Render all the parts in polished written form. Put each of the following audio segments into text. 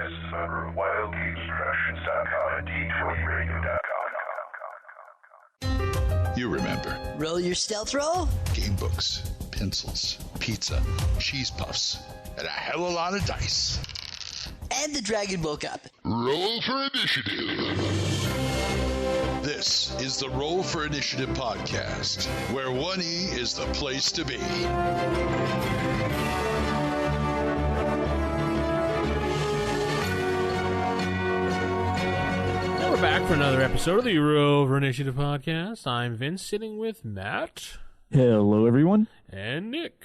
podcasts over at WildGamesProductions.com and D20Radio.com. You remember. Roll your stealth roll? Game books, pencils, pizza, cheese puffs, and a hell of a lot of dice. And the dragon woke up. Roll for initiative. This is the Roll for Initiative podcast, where 1E is the place to be. Now we're back for another episode of the Roll for Initiative podcast. I'm Vince, sitting with Matt. Hello, everyone. And Nick.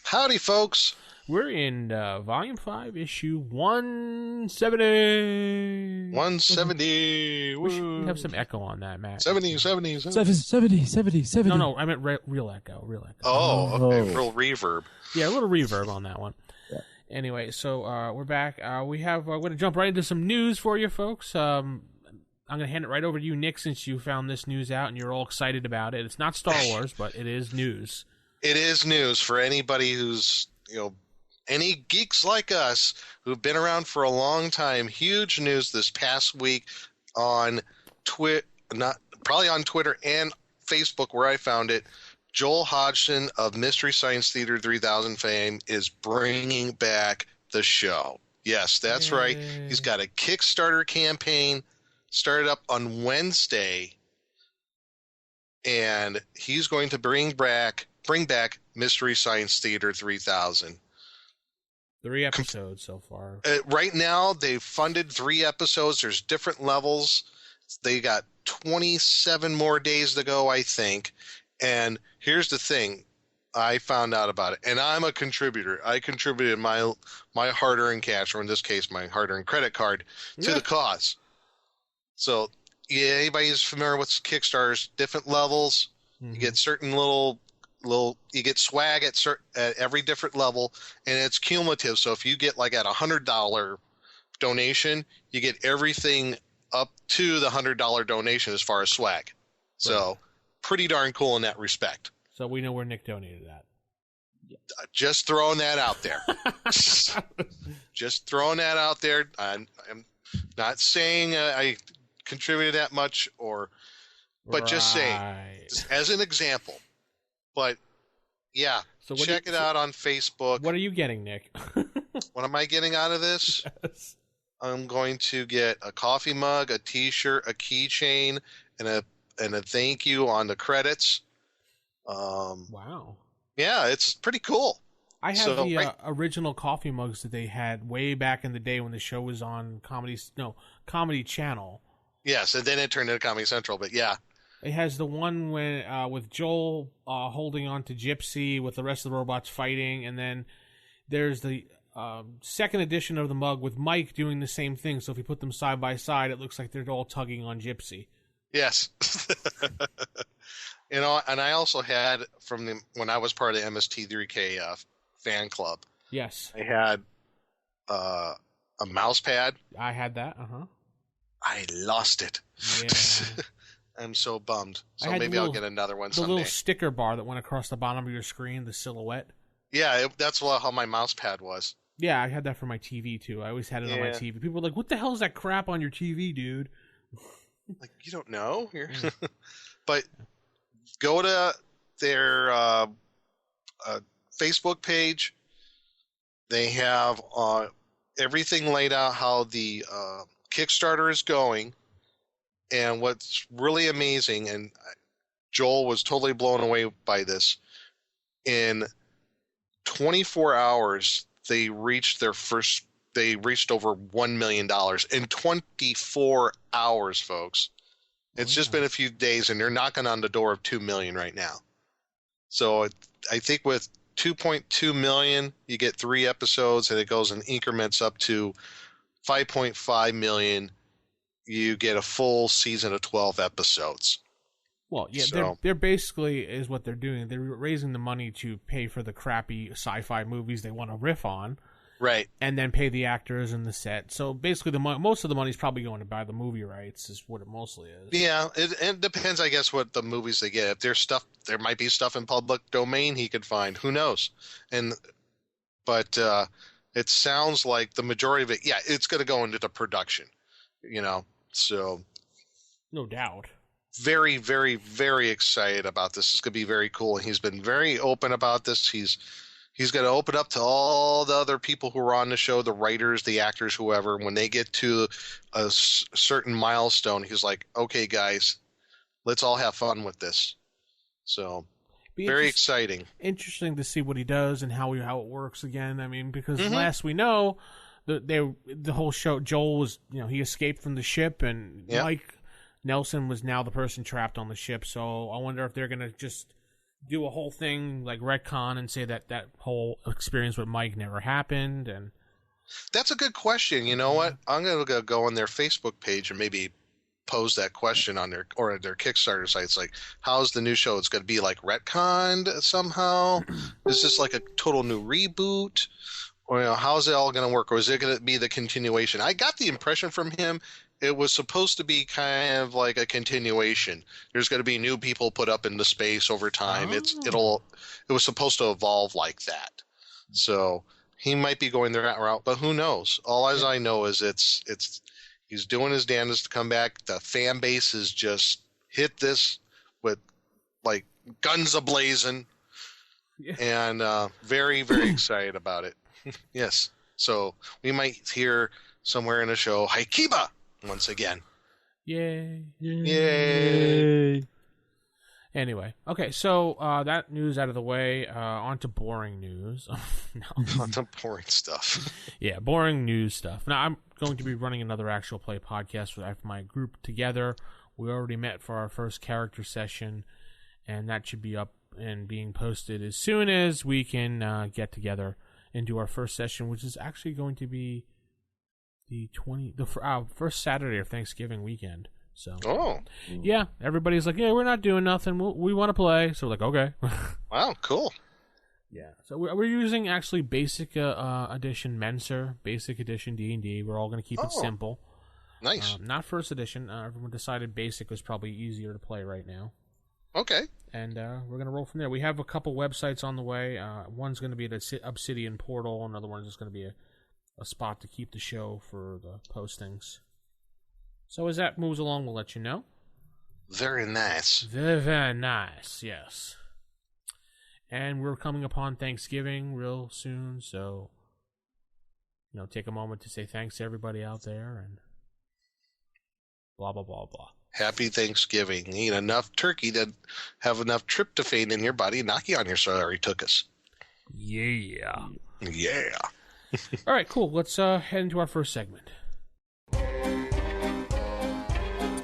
Howdy, folks. We're in Volume 5, Issue 170. 170. We should have some echo on that, Matt. 70. 70. No, I meant real echo. Oh, okay. Real reverb. Yeah, a little reverb on that one. Yeah. Anyway, so we're back. We're going to jump right into some news for you, folks. I'm going to hand it right over to you, Nick, since you found this news out and you're all excited about it. It's not Star Wars, but it is news. It is news for anybody who's, any geeks like us who've been around for a long time. Huge news this past week on probably on Twitter and Facebook where I found it. Joel Hodgson of Mystery Science Theater 3000 fame is bringing back the show. Yes, that's right. He's got a Kickstarter campaign started up on Wednesday, and he's going to bring back Mystery Science Theater 3000. 3 episodes so far. Right now, they've funded 3 episodes. There's different levels. They got 27 more days to go, I think. And here's the thing. I found out about it. And I'm a contributor. I contributed my hard-earned cash, or in this case, my hard-earned credit card, to the cause. So, yeah, anybody who's familiar with Kickstarter's different levels, you get certain little you get swag at every different level, and it's cumulative. So if you get like at $100 donation, you get everything up to the $100 donation as far as swag. So pretty darn cool in that respect. So we know where Nick donated that. Just throwing that out there. Just throwing that out there. I'm not saying I contributed that much, but just saying as an example. But, yeah, so check it out on Facebook. What are you getting, Nick? What am I getting out of this? Yes. I'm going to get a coffee mug, a T-shirt, a keychain, and a thank you on the credits. Wow. Yeah, it's pretty cool. I have the original coffee mugs that they had way back in the day when the show was on Comedy Channel. Yes, and then it turned into Comedy Central, but yeah. It has the one with Joel holding on to Gypsy with the rest of the robots fighting, and then there's the second edition of the mug with Mike doing the same thing. So if you put them side by side, it looks like they're all tugging on Gypsy. Yes. And I also had when I was part of the MST3K fan club. Yes. I had a mouse pad. I had that. I lost it. Yeah. I'm so bummed. So maybe I'll get another one someday. The little sticker bar that went across the bottom of your screen, the silhouette. Yeah, that's how my mouse pad was. Yeah, I had that for my TV, too. I always had it on my TV. People were like, what the hell is that crap on your TV, dude? Like, you don't know? But go to their Facebook page. They have everything laid out, how the Kickstarter is going. And what's really amazing, and Joel was totally blown away by this, in 24 hours, they reached over $1 million in 24 hours, folks. It's just been a few days, and they're knocking on the door of 2 million right now. So I think with 2.2 million, you get 3 episodes, and it goes in increments up to 5.5 million. You get a full season of 12 episodes. Well, yeah, they're basically is what they're doing. They're raising the money to pay for the crappy sci-fi movies they want to riff on, right? And then pay the actors and the set. So basically, most of the money is probably going to buy the movie rights. Is what it mostly is. Yeah, it depends, I guess, what the movies they get. If there's stuff, there might be stuff in public domain he could find. Who knows? But it sounds like the majority of it, yeah, it's going to go into the production, so No doubt. very, very, very excited about this. It's going to be very cool. And he's been very open about this. He's going to open up to all the other people who are on the show, the writers, the actors, whoever. When they get to a certain milestone, he's like, okay, guys, let's all have fun with this. So very exciting. Interesting to see what he does and how it works again. I mean, because last we know, the whole show, Joel was, he escaped from the ship, and Mike Nelson was now the person trapped on the ship. So I wonder if they're going to just do a whole thing like retcon and say that whole experience with Mike never happened. And that's a good question. You know what? I'm going to go on their Facebook page and maybe pose that question on their Kickstarter site. It's like, how's the new show? It's going to be like retconned somehow? Is this like a total new reboot? Or how's it all going to work? Or is it going to be the continuation? I got the impression from him it was supposed to be kind of like a continuation. There's going to be new people put up into space over time. Oh. It was supposed to evolve like that. So he might be going that route, but who knows? All as I know is he's doing his damnedest to come back. The fan base has just hit this with like guns a-blazing, and very, very excited about it. Yes. So we might hear somewhere in the show, Haikiba! Once again. Yay. Yay. Anyway, okay, so that news out of the way, on to boring news. On to boring stuff. Yeah, boring news stuff. Now, I'm going to be running another actual play podcast with my group together. We already met for our first character session, and that should be up and being posted as soon as we can get together and do our first session, which is actually going to be the first Saturday of Thanksgiving weekend. So, yeah, everybody's like, yeah, we're not doing nothing. We want to play. So we're like, okay. Wow, cool. Yeah. So we're using actually Basic Edition Menser, Basic Edition D&D. We're all going to keep it simple. Nice. Not First Edition. Everyone decided Basic was probably easier to play right now. Okay. And we're going to roll from there. We have a couple websites on the way. One's going to be the Obsidian Portal. Another one's just going to be a spot to keep the show for the postings. So as that moves along, we'll let you know. Very nice. Very, very nice, yes. And we're coming upon Thanksgiving real soon, so, take a moment to say thanks to everybody out there and blah, blah, blah, blah. Happy Thanksgiving. Eat enough turkey to have enough tryptophan in your body, knock you on your sorry tookus. Yeah. Yeah. All right, cool. Let's head into our first segment.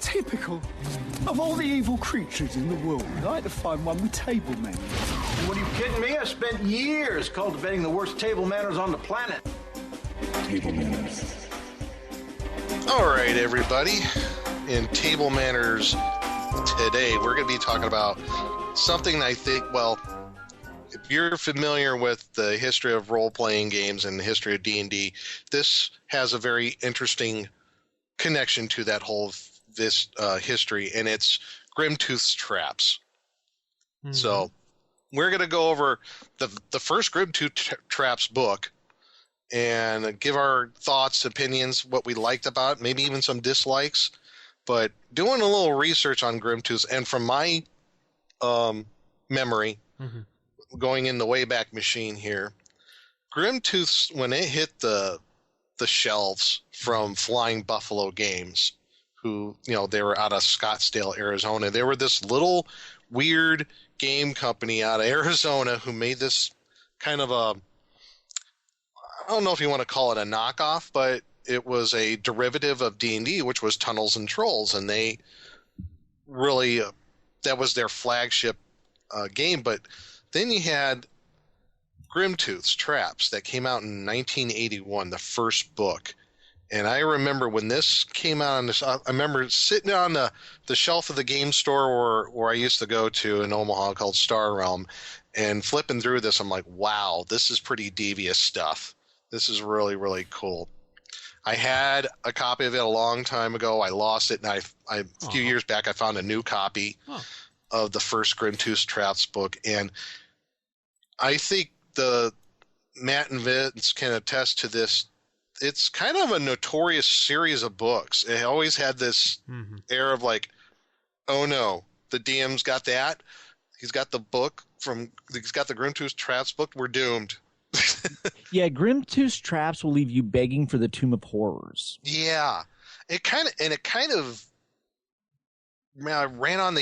Typical. Of all the evil creatures in the world, I'd like to find one with table manners. What are you kidding me? I spent years cultivating the worst table manners on the planet. Table manners. All right, everybody. In Table Manners today, we're going to be talking about something I think, if you're familiar with the history of role-playing games and the history of D&D, this has a very interesting connection to that whole history, and it's Grimtooth's traps. Mm-hmm. So we're going to go over the first Grimtooth traps book and give our thoughts, opinions, what we liked about it, maybe even some dislikes. But doing a little research on Grimtooth, and from my memory, going in the Wayback Machine here, Grimtooth, when it hit the shelves from Flying Buffalo Games, who, they were out of Scottsdale, Arizona. They were this little weird game company out of Arizona who made this kind of I don't know if you want to call it a knockoff, but it was a derivative of D&D, which was Tunnels and Trolls, and they really that was their flagship game. But then you had Grimtooth's Traps that came out in 1981, the first book. And I remember when this came out, I remember sitting on the shelf of the game store where I used to go to in Omaha called Star Realm, and flipping through this, I'm like, wow, this is pretty devious stuff. This is really, really cool. I had a copy of it a long time ago. I lost it, and a few years back I found a new copy of the first Grimtooth Traps book. And I think the Matt and Vince can attest to this. It's kind of a notorious series of books. It always had this air of like, oh no, the DM's got that. He's got the Grimtooth Traps book. We're doomed. Yeah, Grimtooth Traps will leave you begging for the Tomb of Horrors. Yeah, it kind of ran on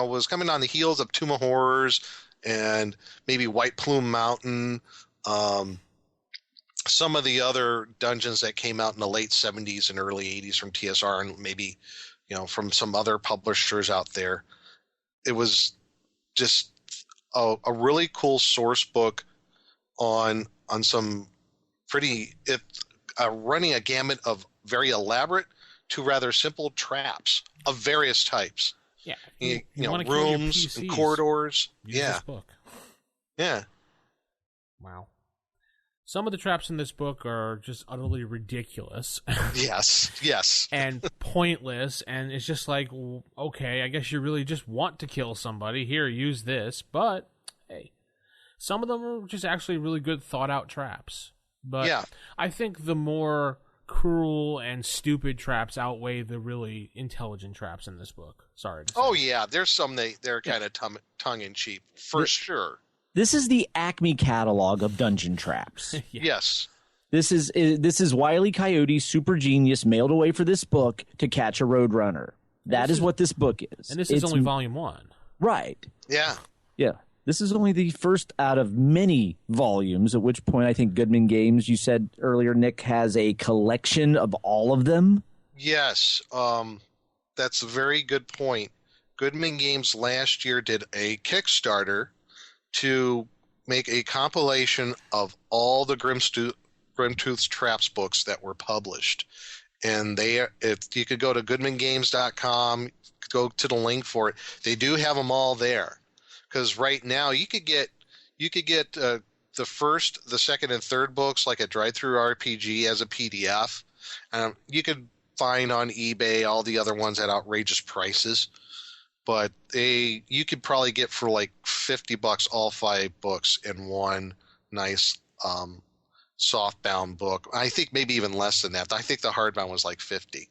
was coming on the heels of Tomb of Horrors and maybe White Plume Mountain. Some of the other dungeons that came out in the late 70s and early 80s from TSR and maybe, from some other publishers out there. It was just a really cool source book on some running a gamut of very elaborate to rather simple traps of various types. Yeah. Rooms and corridors. Use this book. Yeah. Wow. Some of the traps in this book are just utterly ridiculous. Yes. And pointless, and it's just like, okay, I guess you really just want to kill somebody. Here, use this. But, hey, some of them are just actually really good thought-out traps. But yeah. I think the more cruel and stupid traps outweigh the really intelligent traps in this book. Sorry to say. Oh, yeah. There's some they're kind of tongue-in-cheek, for sure. This is the Acme catalog of dungeon traps. Yes. This is Wile E. Coyote's super genius mailed away for this book to catch a roadrunner. That is what this book is. And this is only volume 1. Right. Yeah. Yeah. This is only the first out of many volumes, at which point I think Goodman Games, you said earlier, Nick, has a collection of all of them. Yes. That's a very good point. Goodman Games last year did a Kickstarter to make a compilation of all the Grimtooth Traps books that were published. And you could go to goodmangames.com, go to the link for it. They do have them all there. Because right now you could get the first, the second, and third books like a drive-through RPG as a PDF. You could find on eBay all the other ones at outrageous prices. But you could probably get for like $50 all 5 books in one nice softbound book. I think maybe even less than that. I think the hardbound was like $50.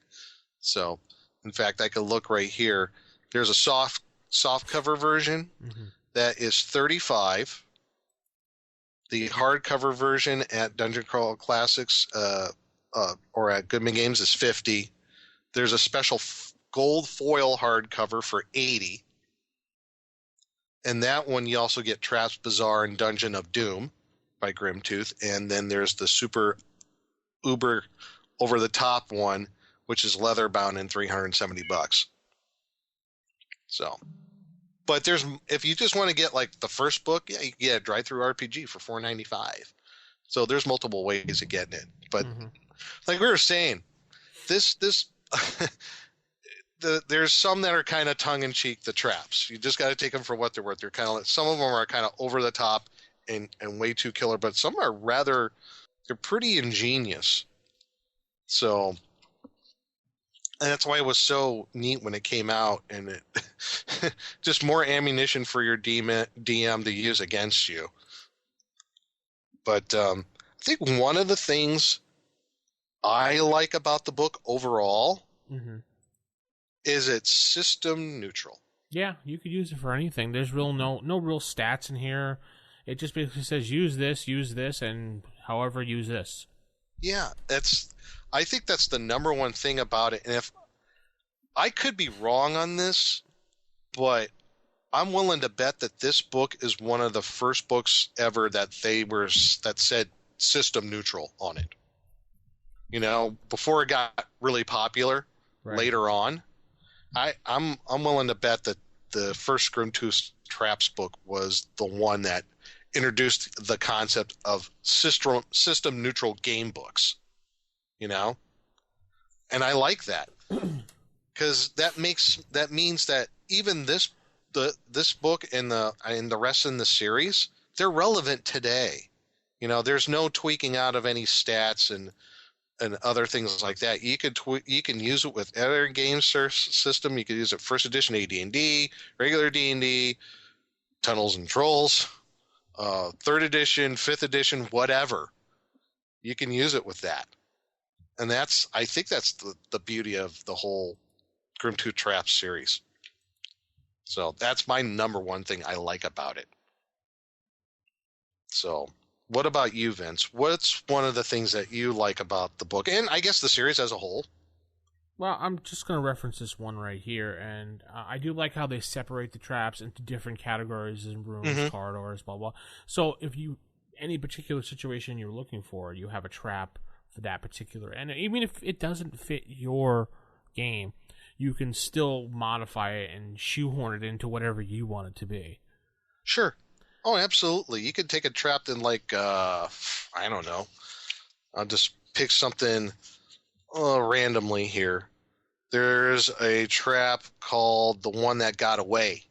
So, in fact, I could look right here. There's a soft cover version that is $35. The hardcover version at Dungeon Crawl Classics or at Goodman Games is $50. There's a special gold foil hardcover for $80. And that one you also get Traps Bazaar and Dungeon of Doom by Grimtooth. And then there's the super uber over the top one, which is leather bound and $370. So, but if you just want to get like the first book, yeah, you can get a drive-through RPG for $4.95. So there's multiple ways of getting it. But like we were saying, this there's some that are kind of tongue-in-cheek, the traps. You just got to take them for what they're worth. They're kind of some of them are kind of over the top and way too killer, but some are they're pretty ingenious. So, and that's why it was so neat when it came out, and it just more ammunition for your DM to use against you. But I think one of the things I like about the book overall is it's system neutral. Yeah, you could use it for anything. There's no real stats in here. It just basically says use this, and however use this. Yeah, I think that's the number one thing about it. And if I could be wrong on this, but I'm willing to bet that this book is one of the first books ever that said system neutral on it. Before it got really popular later on. I'm willing to bet that the first Grimtooth Traps book was the one that introduced the concept of system neutral game books. And I like that because that means that even this book and the rest in the series, they're relevant today. There's no tweaking out of any stats and other things like that. You can use it with other game system. You could use it first edition AD&D, regular D&D, Tunnels and Trolls, third edition, fifth edition, whatever. You can use it with that. And I think that's the beauty of the whole Grimtooth Traps series. So that's my number one thing I like about it. So what about you, Vince? What's one of the things that you like about the book, and I guess the series as a whole? Well, I'm just going to reference this one right here, and I do like how they separate the traps into different categories in rooms, corridors, blah, blah. So if any particular situation you're looking for, you have a trap for that particular, and even if it doesn't fit your game, you can still modify it and shoehorn it into whatever you want it to be. Sure. Oh, absolutely. You could take a trap in I don't know. I'll just pick something randomly here. There's a trap called The One That Got Away.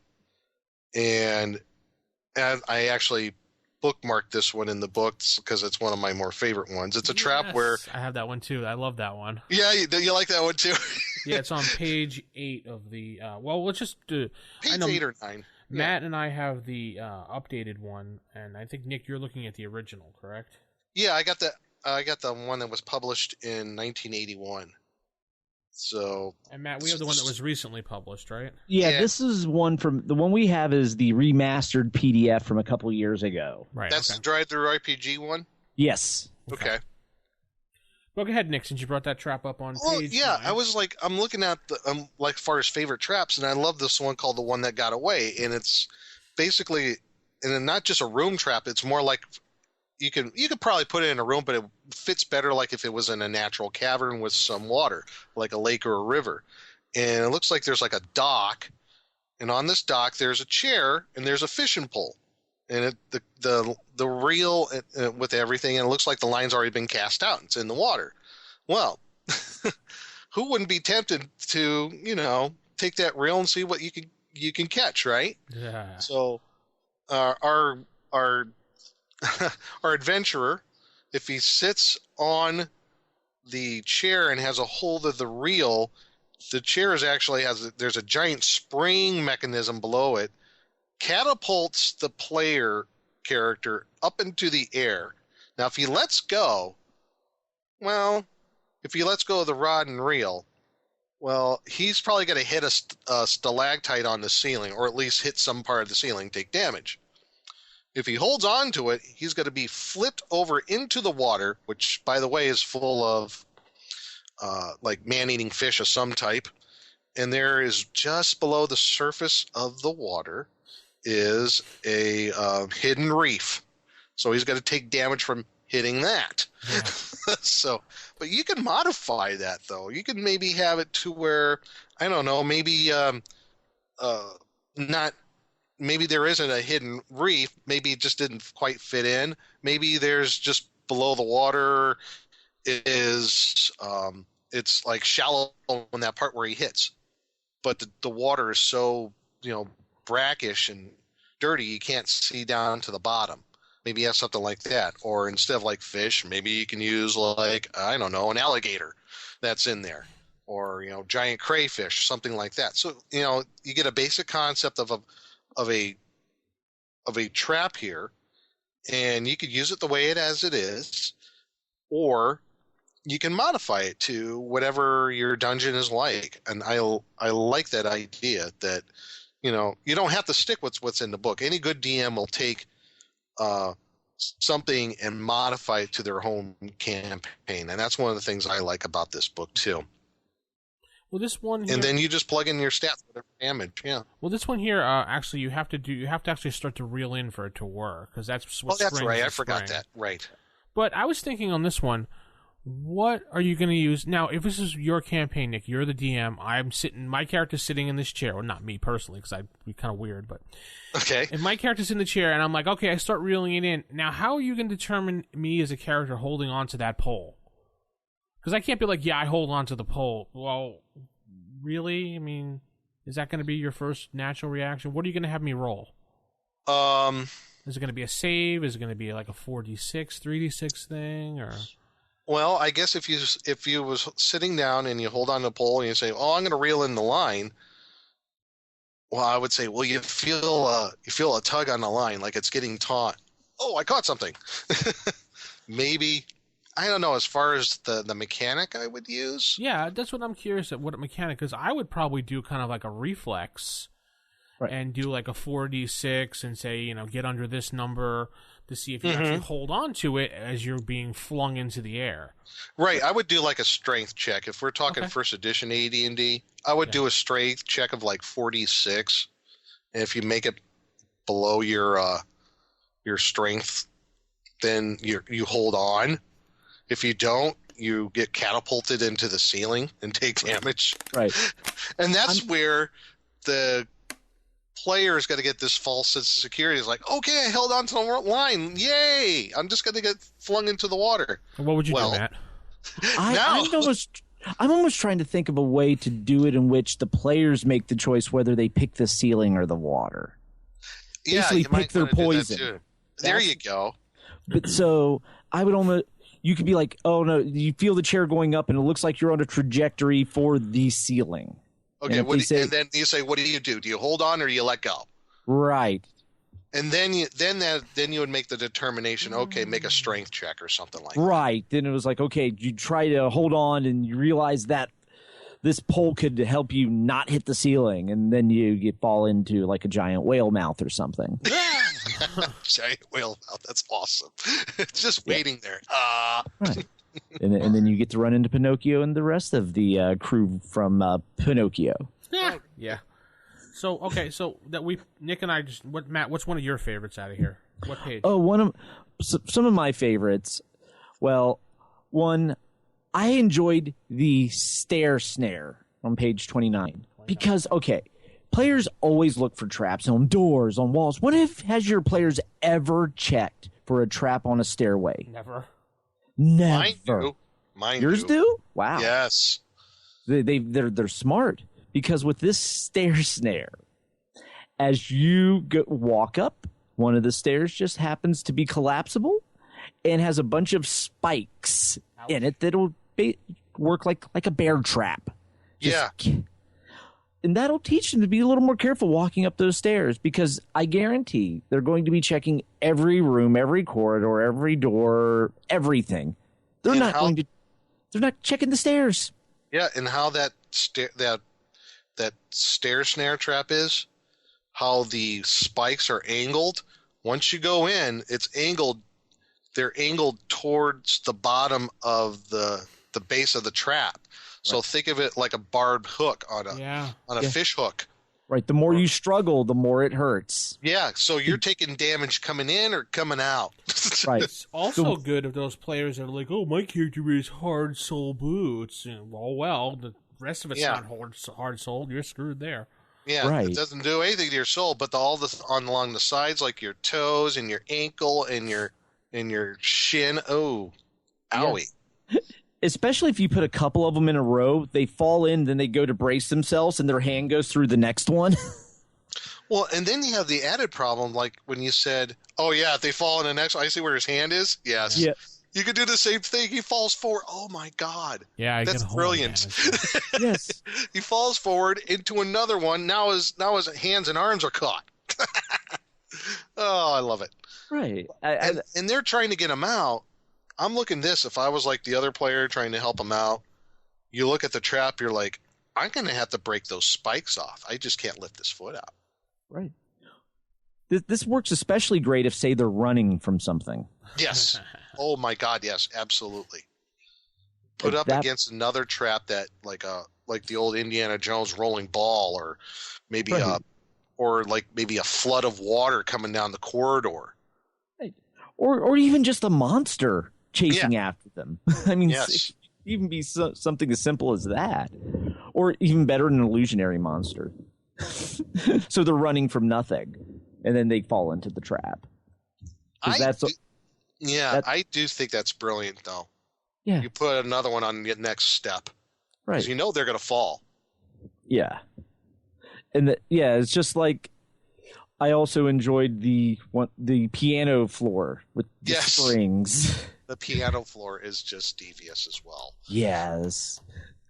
And I actually bookmarked this one in the books because it's one of my more favorite ones. It's a trap where... I have that one too. I love that one. Yeah, you like that one too? Yeah, it's on page 8 of the... let's just do... Page 8 or 9. Matt and I have the updated one, and I think, Nick, you're looking at the original, correct? Yeah, I got the one that was published in 1981. So, and Matt, we have the one that was recently published, right? Yeah, this is the one we have is the remastered PDF from a couple years ago. Right. That's the drive-through RPG one? Yes. Okay. Well, go ahead, Nick, since you brought that trap up on page 9. I was I'm looking at the as far as favorite traps, and I love this one called The One That Got Away, and it's basically, and not just a room trap. It's more like you could probably put it in a room, but it fits better like if it was in a natural cavern with some water, like a lake or a river. And it looks like there's like a dock, and on this dock there's a chair and there's a fishing pole, and the reel with everything, and it looks like the line's already been cast out. It's in the water. Well, who wouldn't be tempted to take that reel and see what you can catch, right? Yeah. So our our adventurer, if he sits on the chair and has a hold of the reel, the chair there's a giant spring mechanism below it, catapults the player character up into the air. Now, if he lets go of the rod and reel, well, he's probably going to hit a stalactite on the ceiling, or at least hit some part of the ceiling, take damage. If he holds on to it, he's going to be flipped over into the water, which, by the way, is full of man-eating fish of some type. And there is, just below the surface of the water, is a hidden reef. So he's going to take damage from hitting that. Yeah. But you can modify that, though. You can maybe have it to where, I don't know, maybe maybe there isn't a hidden reef. Maybe it just didn't quite fit in. Maybe there's just below the water is it's like shallow in that part where he hits, but the water is so brackish and dirty you can't see down to the bottom. Maybe you have something like that, or instead of like fish, maybe you can use an alligator that's in there, or giant crayfish, something like that. So you get a basic concept of a trap here, and you could use it the way as it is, or you can modify it to whatever your dungeon is like. And I like that idea that you don't have to stick with what's in the book. Any good DM will take something and modify it to their home campaign, and that's one of the things I like about this book too. Well, this one here, and then you just plug in your stats, whatever damage. Yeah. Well, this one here, actually, you have to actually start to reel in for it to work, because that's what. Oh, that's right. I forgot that. Right. But I was thinking on this one, what are you going to use now? If this is your campaign, Nick, you're the DM. My character's sitting in this chair. Well, not me personally, because I'd be kind of weird. But okay, if my character's in the chair and I'm like, okay, I start reeling it in. Now, how are you going to determine me as a character holding on to that pole? Because I can't be like, yeah, I hold on to the pole. Well, really? I mean, is that going to be your first natural reaction? What are you going to have me roll? Is it going to be a save? Is it going to be like a 4d6, 3d6 thing, or? Well, I guess if you was sitting down and you hold on to the pole and you say, "Oh, I'm going to reel in the line," well, I would say, well, you feel a tug on the line, like it's getting taut, oh, I caught something. Maybe, I don't know, as far as the mechanic I would use. Yeah, that's what I'm curious at, what mechanic, because I would probably do kind of like a reflex and do like a 4d6 and say, you know, get under this number to see if you actually hold on to it as you're being flung into the air. Right, I would do like a strength check. If we're talking first edition AD&D, I would do a strength check of like 4d6. And if you make it below your strength, then you hold on. If you don't, you get catapulted into the ceiling and take damage. Right. And that's where the player's got to get this false sense of security. It's like, okay, I held on to the line. Yay! I'm just going to get flung into the water. What would you do, Matt? I'm almost trying to think of a way to do it in which the players make the choice whether they pick the ceiling or the water. Basically, pick their poison. There you go. But so I would almost. You could be like, oh no, you feel the chair going up, and it looks like you're on a trajectory for the ceiling. Okay, and then you say, what do? Do you hold on or do you let go? Right. And then you would make the determination. Okay, make a strength check or something like that. Right. Then it was like, okay, you try to hold on, and you realize that this pole could help you not hit the ceiling, and then you fall into like a giant whale mouth or something. Giant whale mouth. That's awesome. It's just waiting there. Right. And then you get to run into Pinocchio and the rest of the crew from Pinocchio. Yeah. So Nick and I Matt, what's one of your favorites out of here? What page? Oh, some of my favorites. Well, I enjoyed the stair snare on page 29 because players always look for traps on doors, on walls. Has your players ever checked for a trap on a stairway? Never. Mine Yours do? Wow. Yes. They're smart because with this stair snare, as you walk up, one of the stairs just happens to be collapsible and has a bunch of spikes in it that'll work like a bear trap. And that'll teach them to be a little more careful walking up those stairs because I guarantee they're going to be checking every room, every corridor, every door, everything. They're not checking the stairs. Yeah, and how that stair snare trap is, how the spikes are angled. Once you go in, it's angled. They're angled towards the bottom of the base of the trap. So think of it like a barbed hook on a fish hook. Right. The more you struggle, the more it hurts. Yeah. So you're taking damage coming in or coming out. Right. It's also good if those players are like, oh, my character wears hard sole boots. And, well, the rest of it's not hard soled. You're screwed there. Yeah. Right. It doesn't do anything to your soul, but along the sides, like your toes and your ankle and your shin. Oh, owie. Yes. Especially if you put a couple of them in a row, they fall in, then they go to brace themselves, and their hand goes through the next one. Well, and then you have the added problem, like when you said, oh, yeah, if they fall in the next one, I see where his hand is? Yes. Yeah. You could do the same thing. He falls forward. Oh, my God. Yeah, that's brilliant. Yes. He falls forward into another one. Now his hands and arms are caught. Oh, I love it. Right. And they're trying to get him out. I'm looking this. If I was like the other player trying to help him out, you look at the trap, you're like, I'm going to have to break those spikes off. I just can't lift this foot out. Right. This works especially great if, say, they're running from something. Yes. Oh, my God, yes, absolutely. Put up against another trap that, like the old Indiana Jones rolling ball, or maybe maybe a flood of water coming down the corridor. Right. Or even just a monster chasing after them. I mean, it could even be something as simple as that. Or even better, an illusionary monster. So they're running from nothing, and then they fall into the trap. I do think that's brilliant, though. Yeah. You put another one on the next step. Right. Because you know they're going to fall. Yeah. And it's just like I also enjoyed the piano floor with the springs. The piano floor is just devious as well. Yes.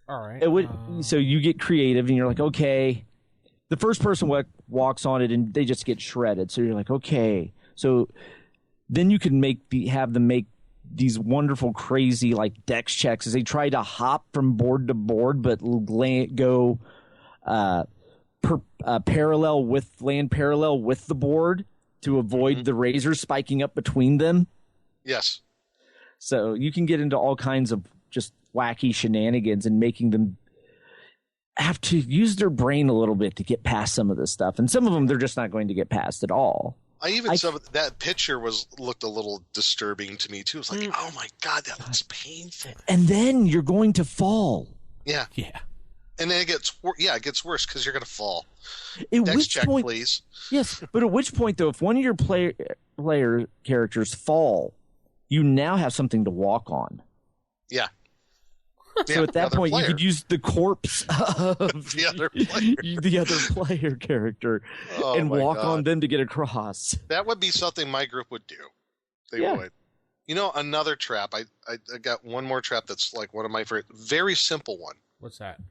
All right. So you get creative and you're like, okay. The first person walks on it and they just get shredded. So you're like, okay. So then you can have them make these wonderful, crazy like dex checks as they try to hop from board to board, but go parallel with the board to avoid the razor spiking up between them. Yes. So you can get into all kinds of just wacky shenanigans and making them have to use their brain a little bit to get past some of this stuff. And some of them they're just not going to get past at all. That picture looked a little disturbing to me too. It's like, oh my God, that looks painful. And then you're going to fall. Yeah. Yeah. And then it gets worse because you're going to fall. At Next which check, point, please. Yes, but at which point though, if one of your player characters fall, you now have something to walk on. Yeah. So at that point, you could use the corpse of the other player character and walk on them to get across. That would be something my group would do. They would. You know, another trap. I got one more trap that's like one of my favorite. Very simple one. What's that?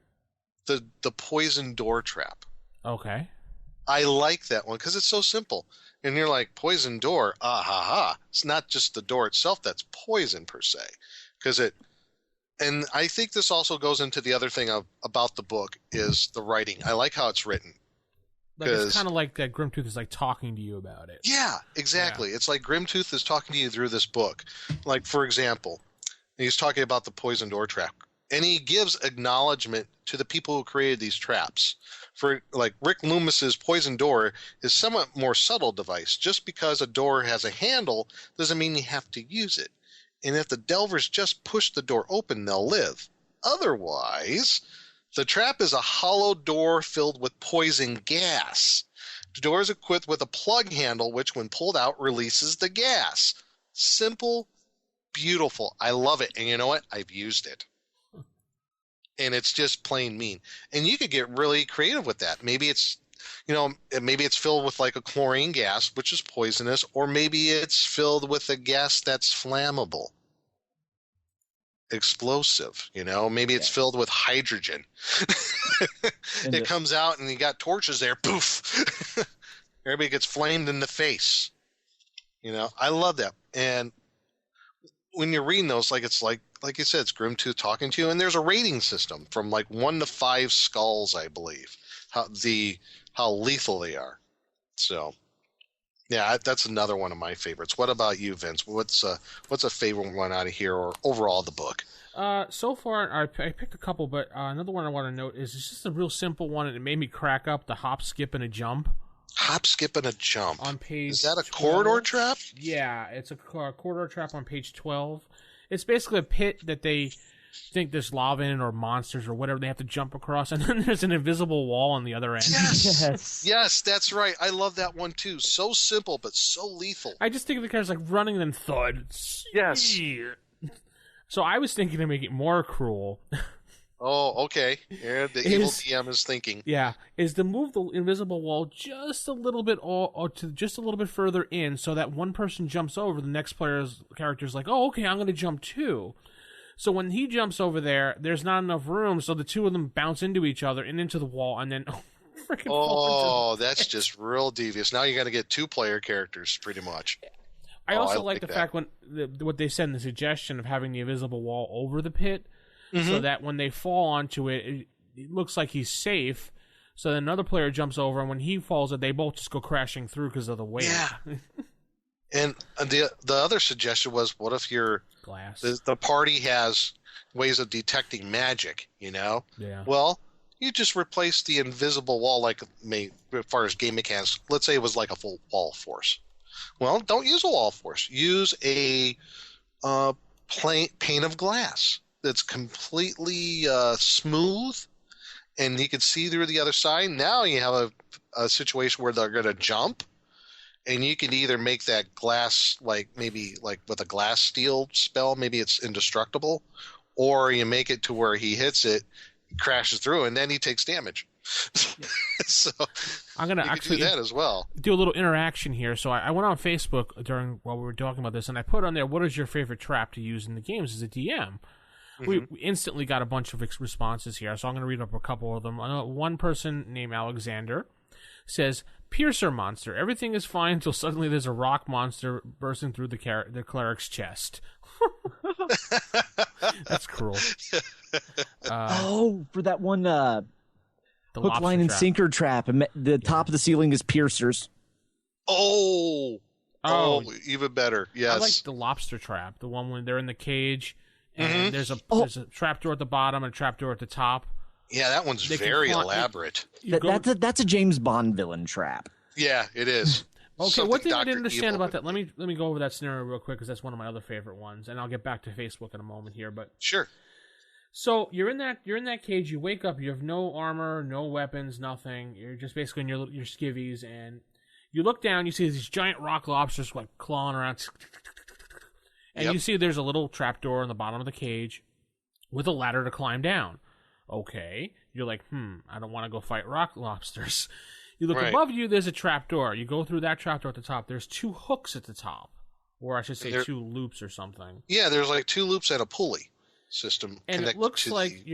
The poison door trap. Okay. I like that one because it's so simple. And you're like, poison door, It's not just the door itself that's poison per se. And I think this also goes into the other thing about the book is the writing. I like how it's written. Like it's kind of like that Grimtooth is like talking to you about it. Yeah, exactly. Yeah. It's like Grimtooth is talking to you through this book. Like, for example, he's talking about the poison door trap. And he gives acknowledgement to the people who created these traps. For like Rick Loomis's poison door is somewhat more subtle device. Just because a door has a handle doesn't mean you have to use it. And if the delvers just push the door open, they'll live. Otherwise, the trap is a hollow door filled with poison gas. The door is equipped with a plug handle, which when pulled out releases the gas. Simple, beautiful. I love it. And you know what? I've used it. And it's just plain mean. And you could get really creative with that. Maybe it's filled with like a chlorine gas, which is poisonous, or maybe it's filled with a gas that's flammable, explosive. Maybe it's filled with hydrogen. It comes out and you got torches there. Poof! Everybody gets flamed in the face. I love that. And when you're reading those, like it's like you said, it's Grimtooth talking to you, and there's a rating system from like 1 to 5 skulls, I believe. How lethal they are. So, yeah, that's another one of my favorites. What about you, Vince? What's a favorite one out of here, or overall the book? So far, I picked a couple, but another one I want to note is it's just a real simple one, and it made me crack up: the hop, skip, and a jump. Hop, skip, and a jump. On page. Is that a 12. corridor trap? Yeah, it's a corridor trap on page 12. It's basically a pit that they think there's lava in it or monsters or whatever they have to jump across, and then there's an invisible wall on the other end. Yes, that's right. I love that one too. So simple but so lethal. I just think of the characters like running and then thud. Yes. So I was thinking to make it more cruel. Oh, okay. Yeah, the evil DM is thinking. Yeah, is to move the invisible wall just a little bit, or to just a little bit further in, so that one person jumps over, the next player's character's like, oh, okay, I'm going to jump too. So when he jumps over there, there's not enough room, so the two of them bounce into each other and into the wall, and then freaking fall into the that's just real devious. Now you got to get 2-player characters, pretty much. I also like the fact when what they said in the suggestion of having the invisible wall over the pit. Mm-hmm. So that when they fall onto it, it looks like he's safe. So then another player jumps over, and when he falls, they both just go crashing through because of the weight. Yeah. And the other suggestion was, what if glass? The party has ways of detecting magic? Yeah. Well, you just replace the invisible wall, like as far as game mechanics. Let's say it was like a full wall force. Well, don't use a wall force. Use a pane of glass that's completely smooth, and you can see through the other side. Now you have a situation where they're going to jump, and you can either make that glass maybe with a glass steel spell, maybe it's indestructible, or you make it to where he hits it, crashes through, and then he takes damage. So I'm gonna actually do that as well. Do a little interaction here. So I went on Facebook while we were talking about this, and I put on there, what is your favorite trap to use in the games as a DM? We instantly got a bunch of responses here, so I'm going to read up a couple of them. One person named Alexander says, Piercer monster. Everything is fine until suddenly there's a rock monster bursting through the cleric's chest. That's cruel. For that one The hook, lobster line, and trap. sinker trap, and the top of the ceiling is piercers. Oh, even better. Yes. I like the lobster trap, the one when they're in the cage, and there's a trapdoor at the bottom and a trapdoor at the top. Yeah, that one's very elaborate. That's a James Bond villain trap. Yeah, it is. Okay, Something one thing I Dr. didn't understand Evil about would that. Let me go over that scenario real quick because that's one of my other favorite ones, and I'll get back to Facebook in a moment here. But Sure. so you're in that cage. You wake up. You have no armor, no weapons, nothing. You're just basically in your skivvies, and you look down. You see these giant rock lobsters like clawing around, and you see there's a little trapdoor in the bottom of the cage with a ladder to climb down. Okay, you're like, I don't want to go fight rock lobsters. You look above you, there's a trapdoor. You go through that trapdoor at the top. There's 2 hooks at the top. Or I should say 2 loops or something. Yeah, there's like 2 loops and a pulley system. And it looks like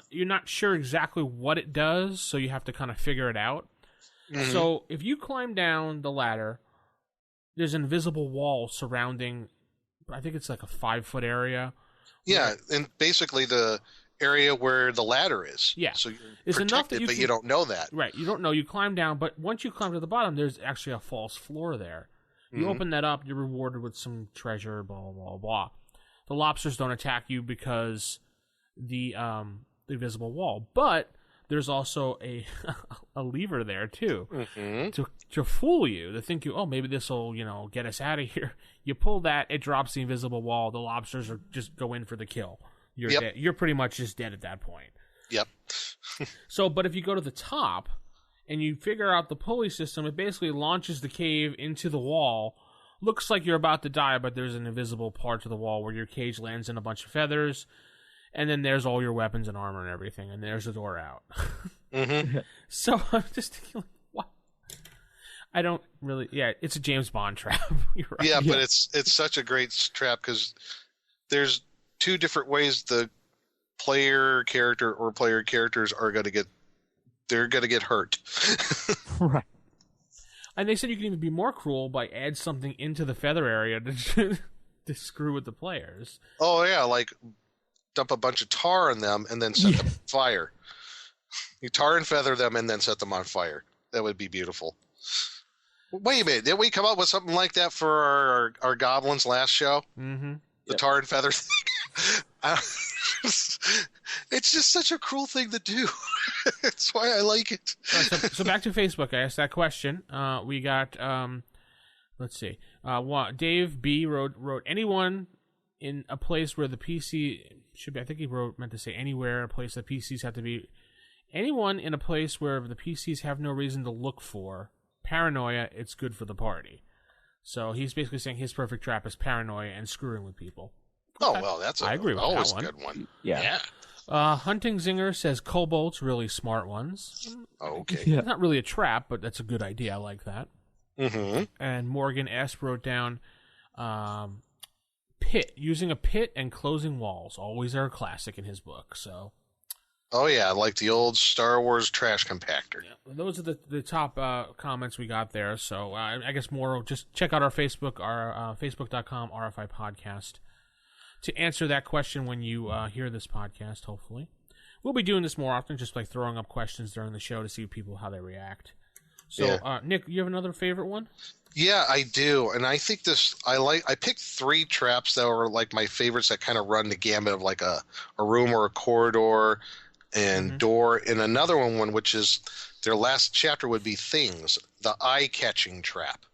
you're not sure exactly what it does, so you have to kind of figure it out. Mm-hmm. So if you climb down the ladder, there's an invisible wall surrounding, I think it's like a 5-foot area. Yeah, and basically the area where the ladder is. Yeah. So you're it's protected, but you don't know that. Right. You don't know. You climb down, but once you climb to the bottom, there's actually a false floor there. You open that up, you're rewarded with some treasure, blah, blah, blah. The lobsters don't attack you because the invisible wall. But there's also a lever there, too, to fool you, to think maybe this will, get us out of here. You pull that, it drops the invisible wall. The lobsters just go in for the kill. You're dead. You're pretty much just dead at that point. Yep. But if you go to the top and you figure out the pulley system, it basically launches the cave into the wall. Looks like you're about to die, but there's an invisible part to the wall where your cage lands in a bunch of feathers, and then there's all your weapons and armor and everything, and there's the door out. So I'm just thinking, what? I don't really. Yeah, it's a James Bond trap. You're right. Yeah, but it's such a great trap because there's 2 different ways the player character or player characters are going to get. They're going to get hurt. Right. And they said you can even be more cruel by add something into the feather area to screw with the players. Oh yeah, like dump a bunch of tar on them and then set them on fire. You tar and feather them and then set them on fire. That would be beautiful. Wait a minute, did we come up with something like that for our goblins last show? Mm-hmm. The tar and feather thing. It's just such a cruel thing to do. That's why I like it. Right, so back to Facebook. I asked that question. We got, let's see. Dave B wrote anyone in a place where the PC should be. I think he meant to say anywhere, a place that PCs have to be. Anyone in a place where the PCs have no reason to look for paranoia. It's good for the party. So he's basically saying his perfect trap is paranoia and screwing with people. Oh, well, that's I agree with always that one. a good one. Yeah. Hunting Zinger says kobolds, really smart ones. Okay. Yeah. It's not really a trap, but that's a good idea. I like that. Mm-hmm. And Morgan S. wrote down pit. Using a pit and closing walls. Always are a classic in his book. So. Oh, yeah, like the old Star Wars trash compactor. Yeah, those are the top comments we got there. So I guess more, just check out our Facebook, our facebook.com RFI podcast to answer that question when you hear this podcast, hopefully. We'll be doing this more often, just like throwing up questions during the show to see people how they react. So, Nick, you have another favorite one? Yeah, I do, and I think I picked 3 traps that were like my favorites that kind of run the gamut of like a room or a corridor and door, and another one which is their last chapter would be things, the eye-catching trap.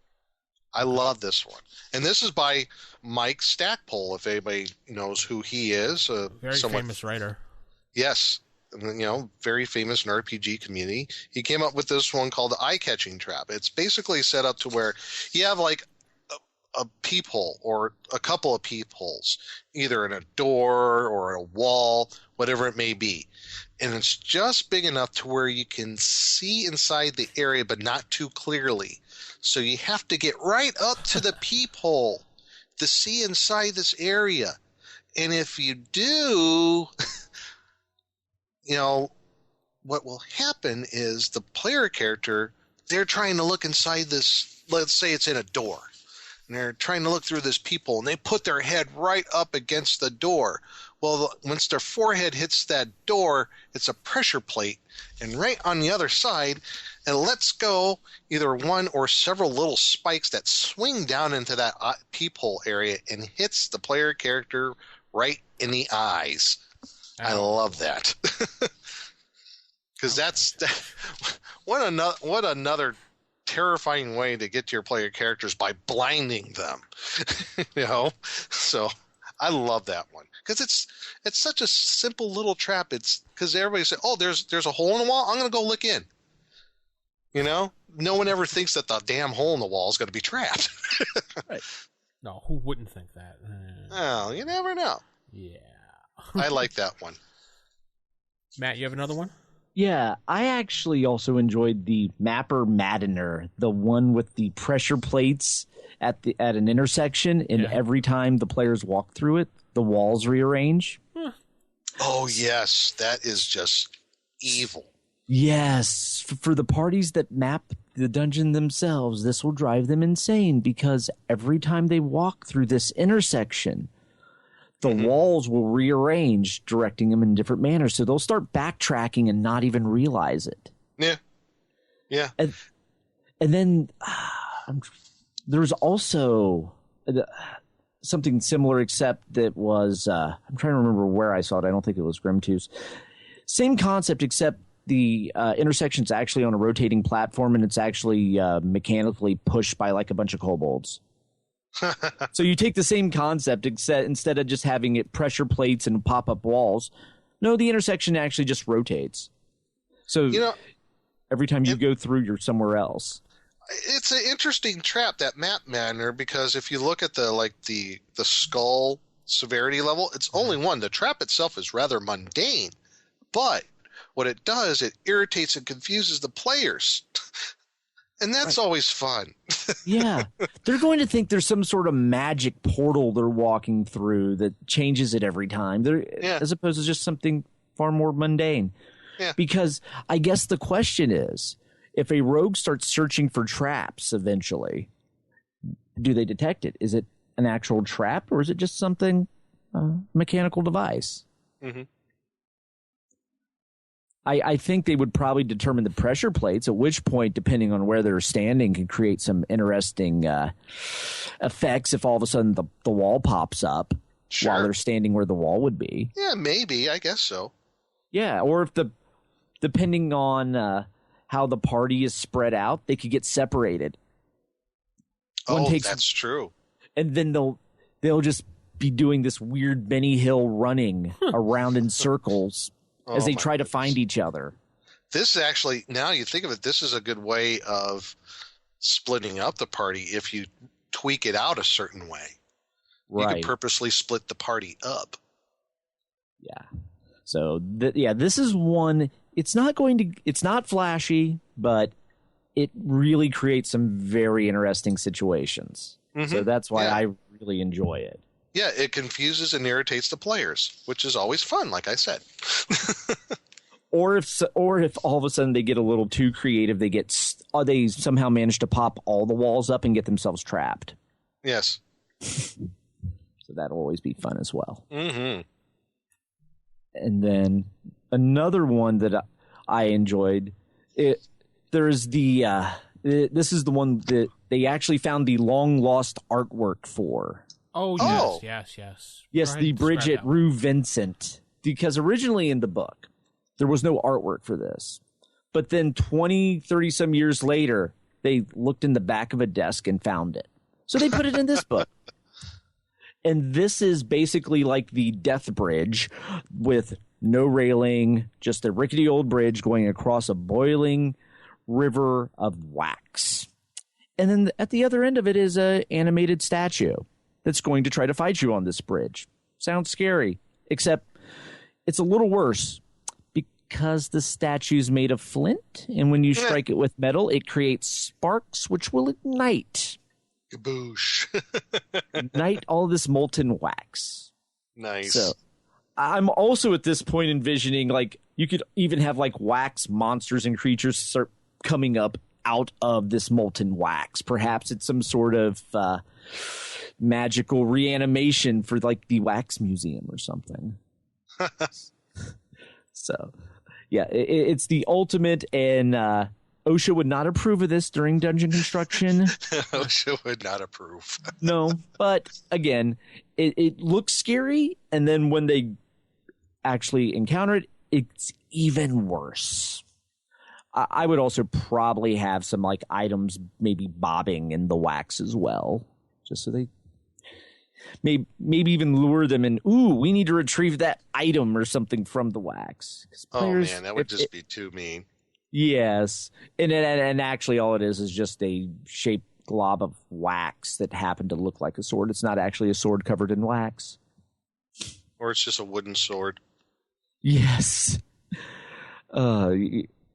I love this one, and this is by Mike Stackpole, if anybody knows who he is. Very famous writer. Yes, very famous in RPG community. He came up with this one called the eye-catching trap. It's basically set up to where you have like a peephole or a couple of peepholes, either in a door or a wall, whatever it may be. And it's just big enough to where you can see inside the area, but not too clearly. So you have to get right up to the peephole to see inside this area. And if you do, what will happen is the player character they're trying to look inside this, let's say it's in a door, and they're trying to look through this peephole, and they put their head right up against the door. Well, once their forehead hits that door, it's a pressure plate, and right on the other side, it lets go either one or several little spikes that swing down into that peephole area and hits the player character right in the eyes. I love that. Because what another terrifying way to get to your player characters by blinding them. So I love that one because it's such a simple little trap. It's because everybody says, "Oh, there's a hole in the wall. I'm going to go look in." No one ever thinks that the damn hole in the wall is going to be trapped. Right. No, who wouldn't think that? Well, you never know. Yeah. I like that one. Matt, you have another one? Yeah, I actually also enjoyed the Mapper Maddener, the one with the pressure plates at an intersection, and every time the players walk through it, the walls rearrange. Oh, yes. That is just evil. Yes. For the parties that map the dungeon themselves, this will drive them insane because every time they walk through this intersection, the walls will rearrange, directing them in different manners. So they'll start backtracking and not even realize it. Yeah. Yeah. And then there's also something similar, except that was, I'm trying to remember where I saw it. I don't think it was Grimtooth. Same concept, except the intersection's actually on a rotating platform, and it's actually mechanically pushed by like a bunch of kobolds. So you take the same concept, except instead of just having it pressure plates and pop-up walls, no, the intersection actually just rotates. So every time you go through, you're somewhere else. It's an interesting trap, that map manner, because if you look at the skull severity level, it's only one. The trap itself is rather mundane, but what it does, it irritates and confuses the players. And that's always fun. Yeah. They're going to think there's some sort of magic portal they're walking through that changes it every time, as opposed to just something far more mundane. Yeah. Because I guess the question is, if a rogue starts searching for traps eventually, do they detect it? Is it an actual trap, or is it just something, mechanical device? Mm-hmm. I think they would probably determine the pressure plates, at which point, depending on where they're standing, can create some interesting effects if all of a sudden the wall pops up while they're standing where the wall would be. Yeah, maybe. I guess so. Yeah, or if depending on how the party is spread out, they could get separated. That's true. And then they'll just be doing this weird Benny Hill running around in circles as they try to find each other. This is actually, now you think of it, this is a good way of splitting up the party if you tweak it out a certain way. Right. You could purposely split the party up. Yeah. So, this is one, it's not flashy, but it really creates some very interesting situations. Mm-hmm. So that's why I really enjoy it. Yeah, it confuses and irritates the players, which is always fun, like I said. Or if all of a sudden they get a little too creative, they somehow manage to pop all the walls up and get themselves trapped. Yes. So that'll always be fun as well. Mm-hmm. And then another one that I enjoyed, this is the one that they actually found the long lost artwork for. Oh, yes. Yes, the Bridget Rue Vincent. Because originally in the book, there was no artwork for this. But then 30 some years later, they looked in the back of a desk and found it. So they put it in this book. And this is basically like the Death Bridge with no railing, just a rickety old bridge going across a boiling river of wax. And then at the other end of it is an animated statue that's going to try to fight you on this bridge. Sounds scary, except it's a little worse because the statue's made of flint, and when you strike it with metal, it creates sparks which will ignite. Kaboosh. Ignite all this molten wax. Nice. So I'm also at this point envisioning, like, you could even have like wax monsters and creatures start coming up out of this molten wax. Perhaps it's some sort of magical reanimation for like the wax museum or something. So, yeah, it's the ultimate, and OSHA would not approve of this during dungeon construction. OSHA would not approve. No, but again, it looks scary, and then when they actually encounter it, it's even worse. I would also probably have some like items maybe bobbing in the wax as well, just so they maybe even lure them in. Ooh, we need to retrieve that item or something from the wax. Players, oh man, that would just be too mean. Yes, and actually all it is just a shaped glob of wax that happened to look like a sword. It's not actually a sword covered in wax. Or it's just a wooden sword. Yes.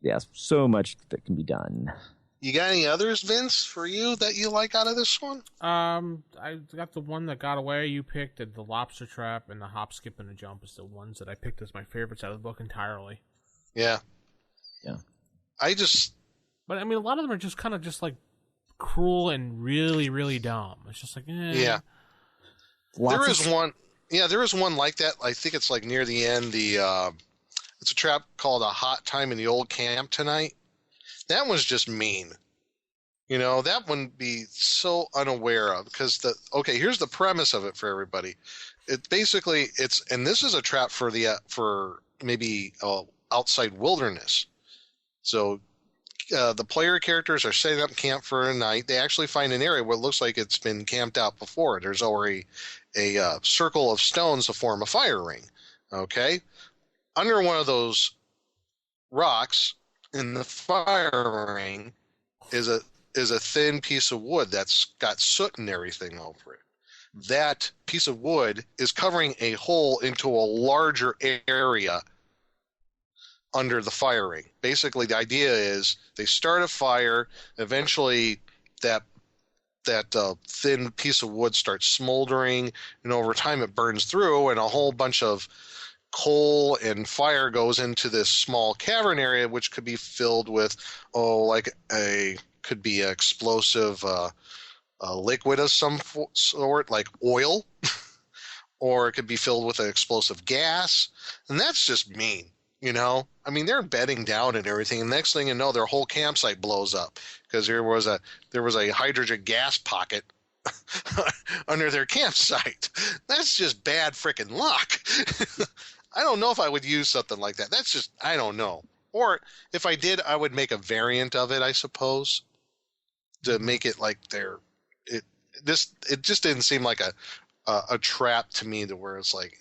Yes, so much that can be done. You got any others, Vince, for you that you like out of this one? I got the one that got away. You picked the lobster trap and the hop, skip, and the jump is the ones that I picked as my favorites out of the book entirely. Yeah. Yeah. But I mean, a lot of them are just kind of just like cruel and really, really dumb. It's just like, Yeah. There is one. Yeah, there is one like that. I think it's like near the end. It's a trap called A Hot Time in the Old Camp Tonight. That one's just mean. You know, that one be so unaware of because here's the premise of it for everybody. It basically and this is a trap for maybe outside wilderness. So the player characters are setting up camp for a night. They actually find an area where it looks like it's been camped out before. There's already a circle of stones to form a fire ring. Okay, under one of those rocks in the fire ring is a thin piece of wood that's got soot and everything over it. That piece of wood is covering a hole into a larger area under the fire ring. Basically, the idea is they start a fire. Eventually, that thin piece of wood starts smoldering, and over time it burns through, and a whole bunch of coal and fire goes into this small cavern area, which could be filled with could be an explosive liquid of some sort, like oil, or it could be filled with an explosive gas, and that's just mean. You know, I mean, they're bedding down and everything. And next thing you know, their whole campsite blows up because there was a hydrogen gas pocket under their campsite. That's just bad freaking luck. I don't know if I would use something like that. That's just, I don't know. Or if I did, I would make a variant of it, I suppose, to make it like it just didn't seem like a trap to me, to where it's like,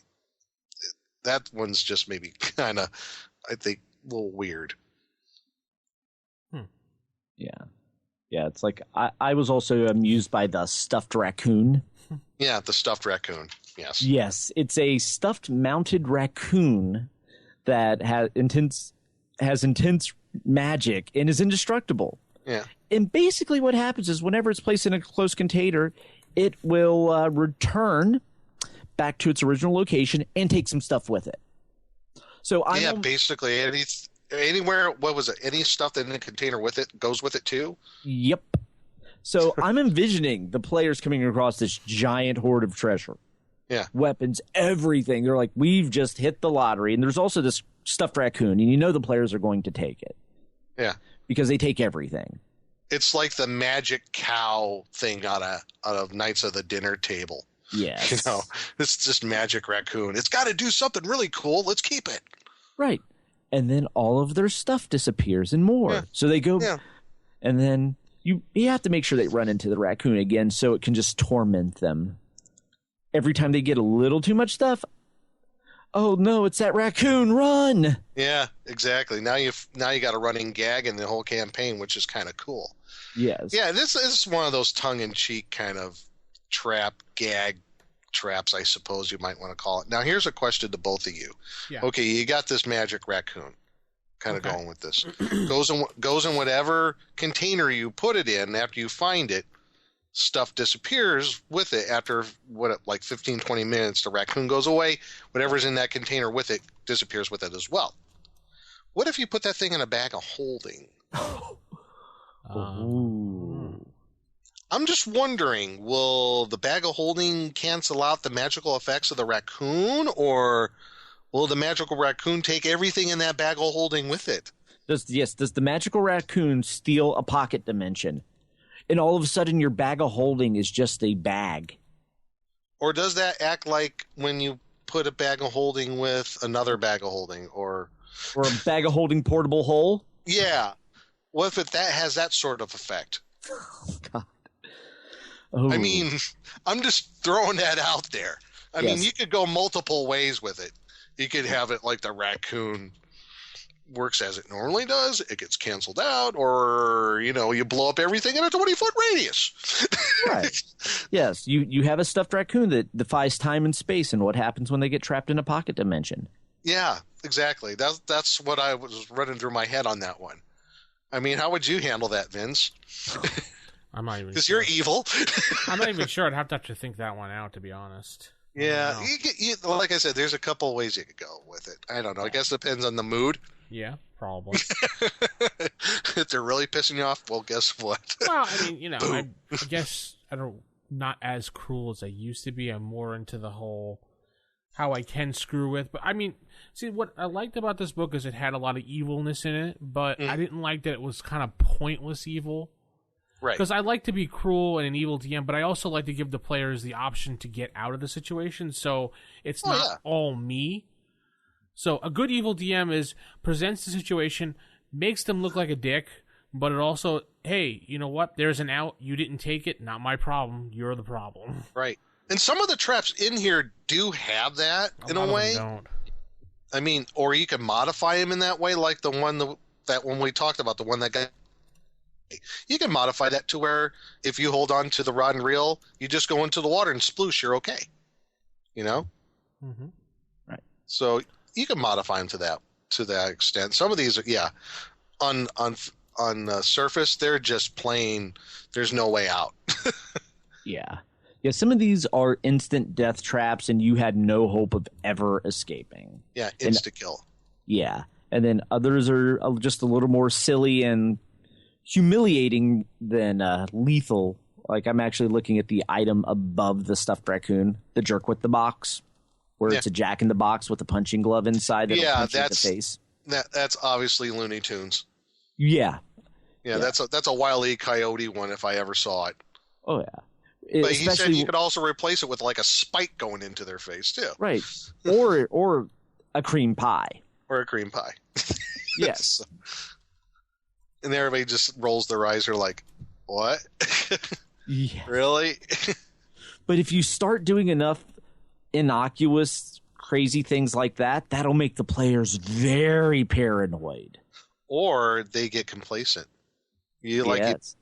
that one's just maybe kind of, I think, a little weird. Yeah. Yeah, it's like I was also amused by the stuffed raccoon. Yeah, the stuffed raccoon. Yes. Yes, it's a stuffed mounted raccoon that has intense magic and is indestructible. Yeah. And basically what happens is whenever it's placed in a closed container, it will return back to its original location and take some stuff with it. So basically anywhere. What was it? Any stuff that in a container with it goes with it too. Yep. So I'm envisioning the players coming across this giant hoard of treasure. Yeah. Weapons, everything. They're like, we've just hit the lottery, and there's also this stuffed raccoon, and you know the players are going to take it. Yeah. Because they take everything. It's like the magic cow thing out of Knights of the Dinner Table. Yes. You know, it's just magic raccoon. It's got to do something really cool. Let's keep it. Right. And then all of their stuff disappears and more. Yeah. So they go, and then you have to make sure they run into the raccoon again so it can just torment them. Every time they get a little too much stuff, oh no, it's that raccoon, run! Yeah, exactly. Now you got a running gag in the whole campaign, which is kind of cool. Yes. Yeah, this is one of those tongue-in-cheek kind of gag traps, I suppose you might want to call it. Now, here's a question to both of you. Yeah. Okay, you got this magic raccoon. Kind of going with this. Goes in whatever container you put it in. After you find it, stuff disappears with it. After like 15, 20 minutes, the raccoon goes away. Whatever's in that container with it disappears with it as well. What if you put that thing in a bag of holding? I'm just wondering, will the bag of holding cancel out the magical effects of the raccoon, or will the magical raccoon take everything in that bag of holding with it? Does the magical raccoon steal a pocket dimension? And all of a sudden your bag of holding is just a bag. Or does that act like when you put a bag of holding with another bag of holding, or a bag of holding portable hole? Yeah. What if that has that sort of effect? Oh, God. Oh. I mean, I'm just throwing that out there. I mean, you could go multiple ways with it. You could have it like the raccoon works as it normally does. It gets canceled out, or, you blow up everything in a 20-foot radius. Right. Yes, you have a stuffed raccoon that defies time and space, and what happens when they get trapped in a pocket dimension. Yeah, exactly. That's what I was running through my head on that one. I mean, how would you handle that, Vince? I'm not even because sure. You're evil. I'm not even sure. I'd have to actually think that one out, to be honest. Yeah, like I said, there's a couple ways you could go with it. I don't know. I guess it depends on the mood. Yeah, probably. If they're really pissing you off, well, guess what? Well, I mean, I guess not as cruel as I used to be. I'm more into the whole how I can screw with. But I mean, see, what I liked about this book is it had a lot of evilness in it, but I didn't like that it was kind of pointless evil. Right. Because I like to be cruel and an evil DM, but I also like to give the players the option to get out of the situation, so it's not all me. So a good evil DM presents the situation, makes them look like a dick, but it also, hey, you know what? There's an out. You didn't take it. Not my problem. You're the problem. Right. And some of the traps in here do have that in a way. Don't. I mean, or you can modify them in that way, like the one that when we talked about, the one that got. You can modify that to where if you hold on to the rod and reel, you just go into the water and sploosh, you're okay. Mm-hmm. Right. So you can modify them to that extent. Some of these are, on the surface, they're just plain. There's no way out. Yeah. Some of these are instant death traps, and you had no hope of ever escaping. Yeah, insta-kill. Yeah. And then others are just a little more silly and humiliating than lethal. Like, I'm actually looking at the item above the stuffed raccoon, the jerk with the box, where it's a jack in the box with a punching glove inside that'll punch you in the face. That's obviously Looney Tunes. Yeah. That's a Wile E. Coyote one if I ever saw it. Oh, yeah. But he said you could also replace it with like a spike going into their face too. Right. Or a cream pie. Or a cream pie. Yes. And everybody just rolls their eyes. They're like, what? Yeah. Really? But if you start doing enough innocuous, crazy things like that, that'll make the players very paranoid. Or they get complacent. You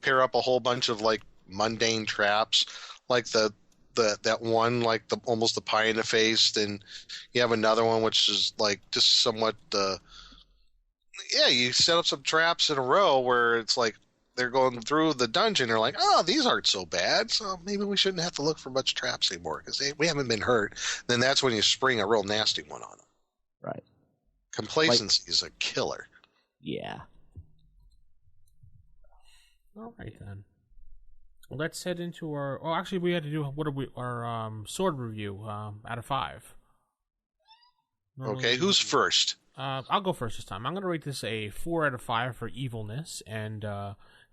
pair up a whole bunch of like mundane traps, like that one, like almost the pie in the face. Then you have another one which is like just somewhat. You set up some traps in a row where it's like they're going through the dungeon. They're like, oh, these aren't so bad, so maybe we shouldn't have to look for much traps anymore because we haven't been hurt. Then that's when you spring a real nasty one on them. Right. Complacency is a killer. Yeah. All right then. Let's head into our. Oh, actually, we had to do our sword review out of 5. Okay, who's first? I'll go first this time. I'm going to rate this a 4 out of 5 for evilness and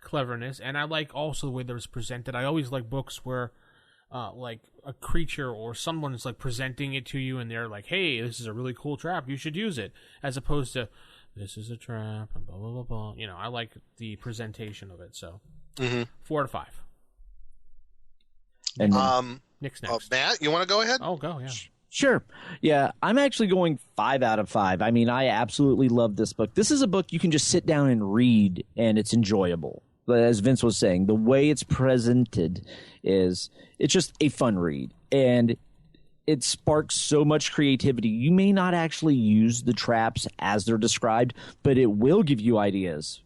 cleverness, and I like also the way that it's presented. I always like books where, like a creature or someone is like presenting it to you, and they're like, "Hey, this is a really cool trap. You should use it," as opposed to, "This is a trap," and blah blah blah blah. I like the presentation of it. So, 4 out of 5. And Nick's next. Matt, you want to go ahead? Oh, go, yeah. Sure. Yeah, I'm actually going 5 out of 5. I mean, I absolutely love this book. This is a book you can just sit down and read, and it's enjoyable. But as Vince was saying, the way it's presented it's just a fun read. And it sparks so much creativity. You may not actually use the traps as they're described, but it will give you ideas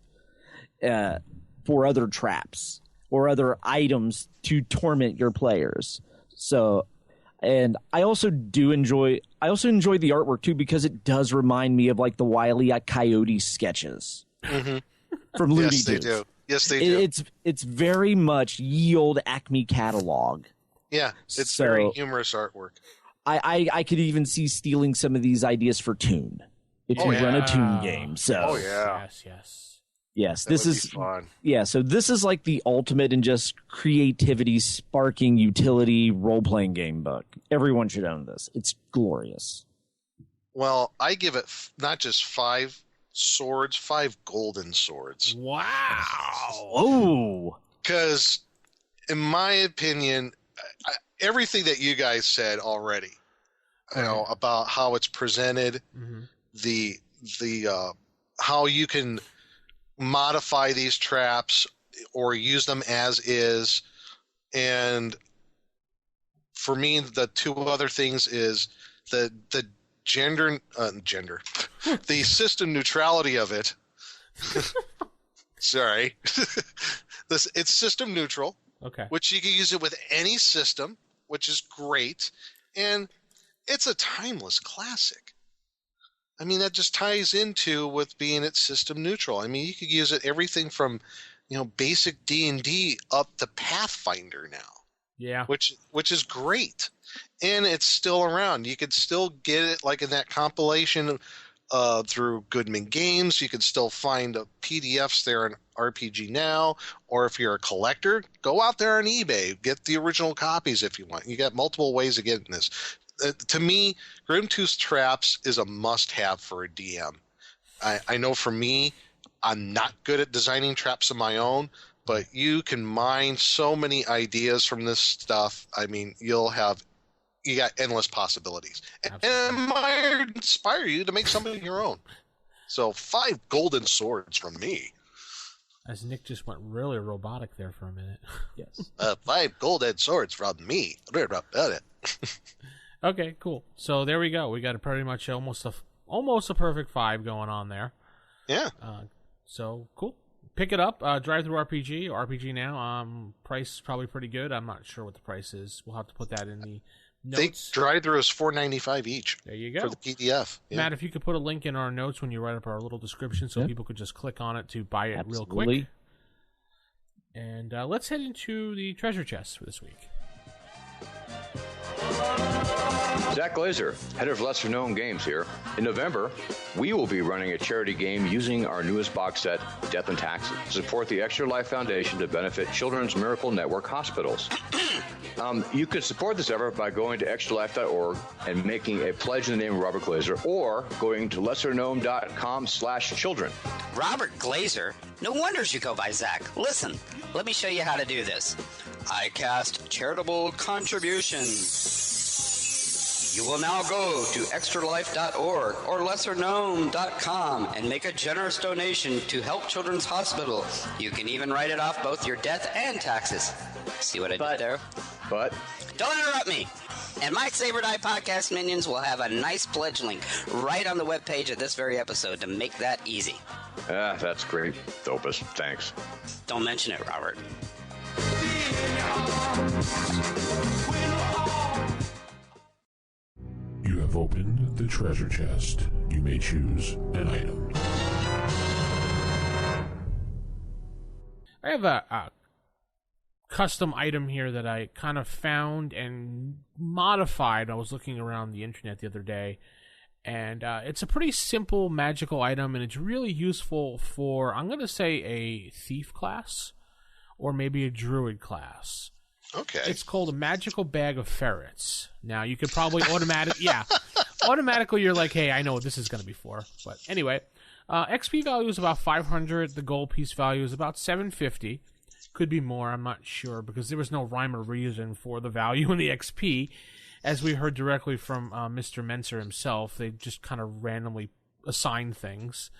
for other traps or other items to torment your players. So... And I also enjoy the artwork too, because it does remind me of like the Wile E. Coyote sketches from Looney Tunes. Yes, they do. Yes, they do. It's very much ye old Acme catalog. Yeah, it's So- very humorous artwork. I could even see stealing some of these ideas for Toon if you run a Toon game. So Oh, yeah. yes, That this would be is fun. yeah. So this is like the ultimate in just creativity, sparking utility role playing game book. Everyone should own this. It's glorious. Well, I give it not just 5 swords, 5 golden swords. Wow. Oh, Because, in my opinion, everything that you guys said already, you know, about how it's presented, the how you can modify these traps or use them as is, and for me, the 2 other things is the gender, the system neutrality of it. Sorry, it's system neutral. Okay. Which you can use it with any system, which is great, and it's a timeless classic. I mean, that just ties into with being it's system neutral. I mean, you could use it everything from, you know, basic D&D up to Pathfinder now. Yeah. Which is great, and it's still around. You could still get it like in that compilation through Goodman Games. You can still find PDFs there in RPG Now, or if you're a collector, go out there on eBay, get the original copies if you want. You got multiple ways of getting this. To me, Grimtooth Traps is a must-have for a DM. I know for me, I'm not good at designing traps of my own, but you can mine so many ideas from this stuff. I mean, you got endless possibilities. And it might inspire you to make something of your own. So 5 golden swords from me. As Nick just went really robotic there for a minute. yes. 5 golden swords from me. Read about it. Okay, cool. So there we go. We got pretty much almost a perfect 5 going on there. Yeah. So cool. Pick it up. Drive Through RPG or RPG Now. Price is probably pretty good. I'm not sure what the price is. We'll have to put that in the notes. Drive Through is $4.95 each. There you go. For the PDF. Yeah. Matt, if you could put a link in our notes when you write up our little description so people could just click on it to buy it real quick. And let's head into the treasure chest for this week. Zach Glazer, head of Lesser Known Games here. In November, we will be running a charity game using our newest box set, Death and Taxes, to support the Extra Life Foundation to benefit Children's Miracle Network hospitals. You can support this effort by going to extralife.org and making a pledge in the name of Robert Glazer, or going to lesserknown.com/children. Robert Glazer? No wonders you go by Zach. Listen, let me show you how to do this. I cast charitable contributions. You will now go to extralife.org or lesserknown.com and make a generous donation to help Children's Hospital. You can even write it off both your death and taxes. See what I did there? But don't interrupt me. And my Saber Die podcast minions will have a nice pledge link right on the webpage of this very episode to make that easy. That's great, Thopus. Thanks. Don't mention it, Robert. You have opened the treasure chest. You may choose an item. I have a custom item here that I kind of found and modified. I was looking around the internet the other day, and it's a pretty simple magical item, and it's really useful for, I'm going to say, a thief class or maybe a druid class. Okay. It's called a magical bag of ferrets. Now, you could probably automatically you're like, hey, I know what this is going to be for. But anyway, XP value is about 500. The gold piece value is about 750. Could be more, I'm not sure, because there was no rhyme or reason for the value in the XP. As we heard directly from Mr. Menser himself, they just kind of randomly assign things.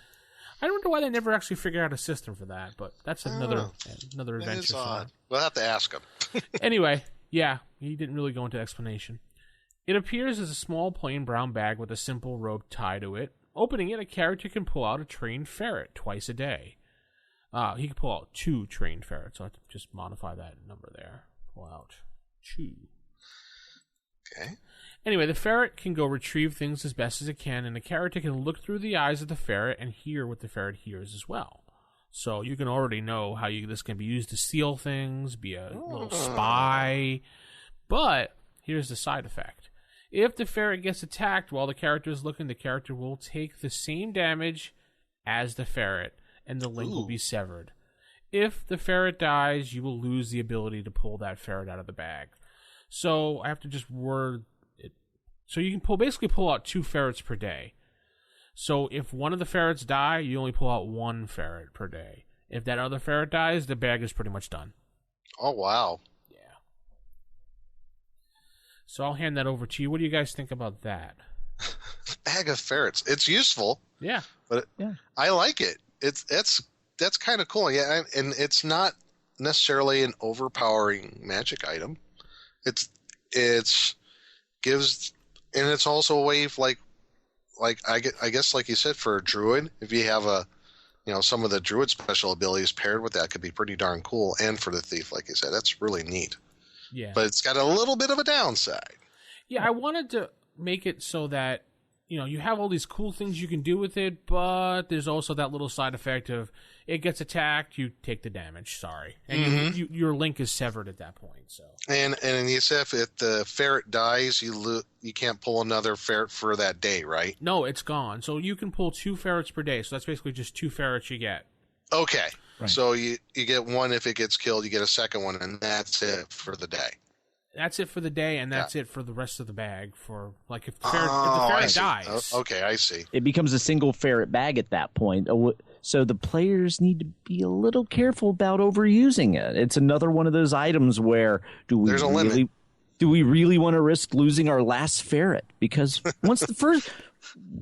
I wonder why they never actually figured out a system for that, but that's another adventure. We'll have to ask him. Anyway, yeah, he didn't really go into explanation. It appears as a small plain brown bag with a simple rope tied to it. Opening it, a character can pull out a trained ferret twice a day. He can pull out 2 trained ferrets, so I have to just modify that number there. Pull out 2. Okay. Anyway, the ferret can go retrieve things as best as it can, and the character can look through the eyes of the ferret and hear what the ferret hears as well. So you can already know how this can be used to steal things, be a little spy. But here's the side effect. If the ferret gets attacked while the character is looking, the character will take the same damage as the ferret, and the link will be severed. If the ferret dies, you will lose the ability to pull that ferret out of the bag. So I have to just word it. So you can basically pull out 2 ferrets per day. So if one of the ferrets die, you only pull out 1 ferret per day. If that other ferret dies, the bag is pretty much done. Oh, wow. Yeah. So I'll hand that over to you. What do you guys think about that? Bag of ferrets. It's useful. Yeah. But I like it. That's kind of cool. Yeah, and it's not necessarily an overpowering magic item. It's gives, and it's also a way of like I guess like you said, for a druid, if you have some of the druid special abilities paired with that could be pretty darn cool. And for the thief, like you said, that's really neat. Yeah. But it's got a little bit of a downside. Yeah, I wanted to make it so that you have all these cool things you can do with it, but there's also that little side effect of it gets attacked, you take the damage. Sorry, and your link is severed at that point. So and you said if the ferret dies, you can't pull another ferret for that day, right? No, it's gone. So you can pull 2 ferrets per day. So that's basically just 2 ferrets you get. Okay, right. So you get one if it gets killed, you get a second one, and that's it for the day. That's it for the day, and that's it for the rest of the bag. For like if the ferret dies. Okay, I see. It becomes a single ferret bag at that point. So the players need to be a little careful about overusing it. It's another one of those items where do we really want to risk losing our last ferret? Because once the first,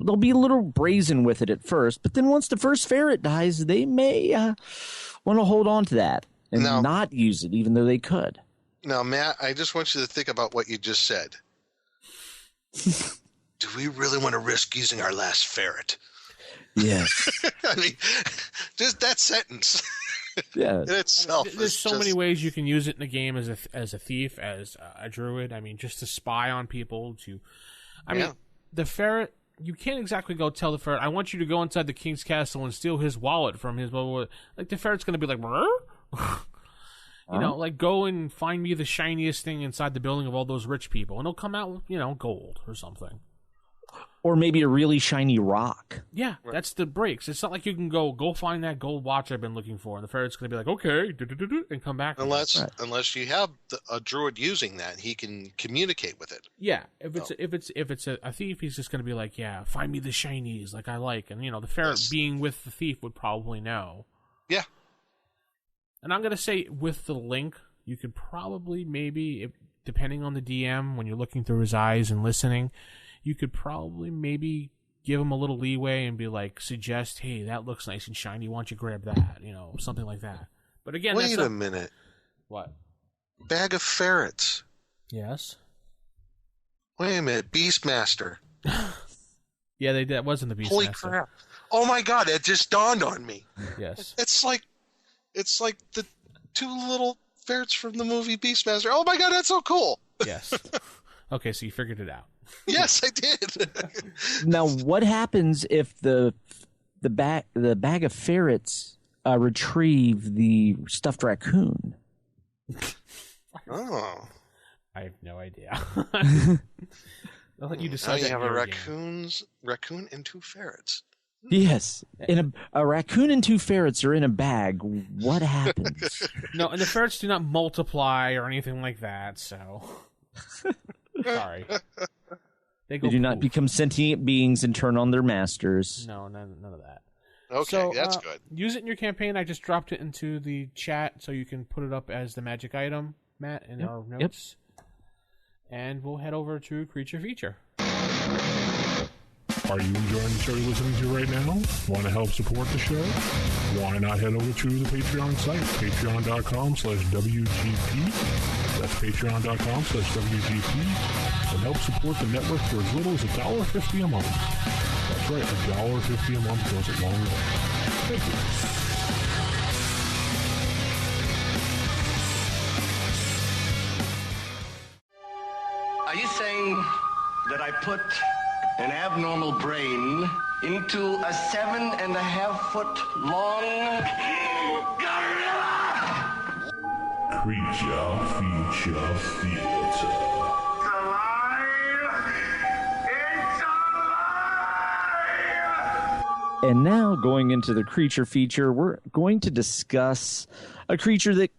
they'll be a little brazen with it at first, but then once the first ferret dies, they may want to hold on to that and not use it, even though they could. Now, Matt, I just want you to think about what you just said. Do we really want to risk using our last ferret? Yes. I mean, just that sentence. Yeah. In itself. There's so many ways you can use it in the game as a thief, as a druid. I mean, just to spy on people. I mean, the ferret. You can't exactly go tell the ferret, I want you to go inside the king's castle and steal his wallet from his. Like the ferret's going to be like. Like go and find me the shiniest thing inside the building of all those rich people, and it'll come out with, gold or something. Or maybe a really shiny rock. Yeah, that's the breaks. It's not like you can go find that gold watch I've been looking for, and the ferret's going to be like, okay, and come back. Unless you have a druid using that, he can communicate with it. Yeah, if it's a thief, he's just going to be like, yeah, find me the shinies like I like, and the ferret being with the thief would probably know. Yeah. And I'm going to say with the link, you could probably depending on the DM, when you're looking through his eyes and listening, you could probably maybe give him a little leeway and be like, suggest, hey, that looks nice and shiny. Why don't you grab that? Something like that. But again, wait a minute. What? Bag of ferrets. Yes. Wait a minute. Beastmaster. Yeah, that wasn't the Beastmaster. Holy crap. Oh my God, it just dawned on me. Yes. It's like the 2 little ferrets from the movie Beastmaster. Oh my God, that's so cool. Yes. Okay, so you figured it out. Yes, I did. Now, what happens if the bag of ferrets retrieve the stuffed raccoon? Oh. I have no idea. I'll let you decide. Now you have a raccoon and 2 ferrets. Yes. In a raccoon and 2 ferrets are in a bag. What happens? No, and the ferrets do not multiply or anything like that, so... Sorry. They do not become sentient beings and turn on their masters. No, none of that. Okay, so, that's good. Use it in your campaign. I just dropped it into the chat so you can put it up as the magic item, Matt, in our notes. Yep. And we'll head over to Creature Feature. Are you enjoying the show you're listening to right now? Want to help support the show? Why not head over to the Patreon site, patreon.com/WGP. That's patreon.com/WGP. And help support the network for as little as $1.50 a month. That's right, $1.50 a month goes a long way. Thank you. Are you saying that I put an abnormal brain into a 7.5-foot long gorilla. Creature Feature Theater. And now, going into the creature feature, we're going to discuss a creature that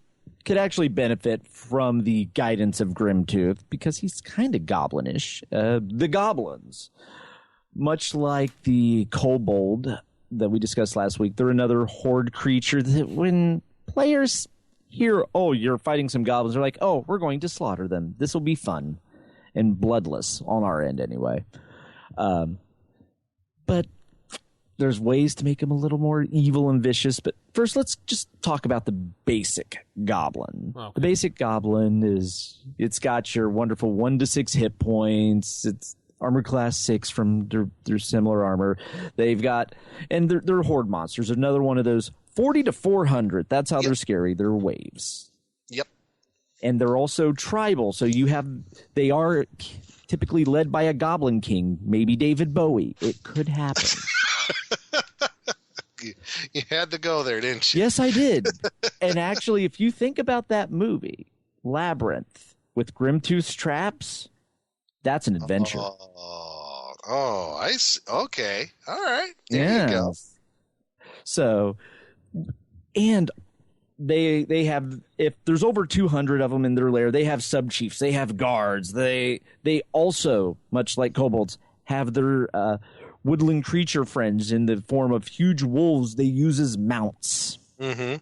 could actually benefit from the guidance of Grimtooth because he's kind of goblinish. The goblins. Much like the kobold that we discussed last week, they're another horde creature that when players hear, oh, you're fighting some goblins, they're like, oh, we're going to slaughter them. This will be fun and bloodless on our end anyway. But there's ways to make them a little more evil and vicious. But first, let's just talk about the basic goblin. Okay. The basic goblin it's got your wonderful 1 to 6 hit points. It's armor class 6 from their similar armor. They've got, and they're horde monsters. Another one of those 40 to 400. That's how they're scary. They're waves. Yep. And they're also tribal. So they are typically led by a goblin king, maybe David Bowie. It could happen. You had to go there, didn't you? Yes, I did. And actually, if you think about that movie, Labyrinth, with Grimtooth's traps, that's an adventure. I see. Okay. All right. There you go. So, and they have, if there's over 200 of them in their lair, they have sub-chiefs, they have guards, they also, much like kobolds, have their woodland creature friends in the form of huge wolves they use as mounts. Mm-hmm.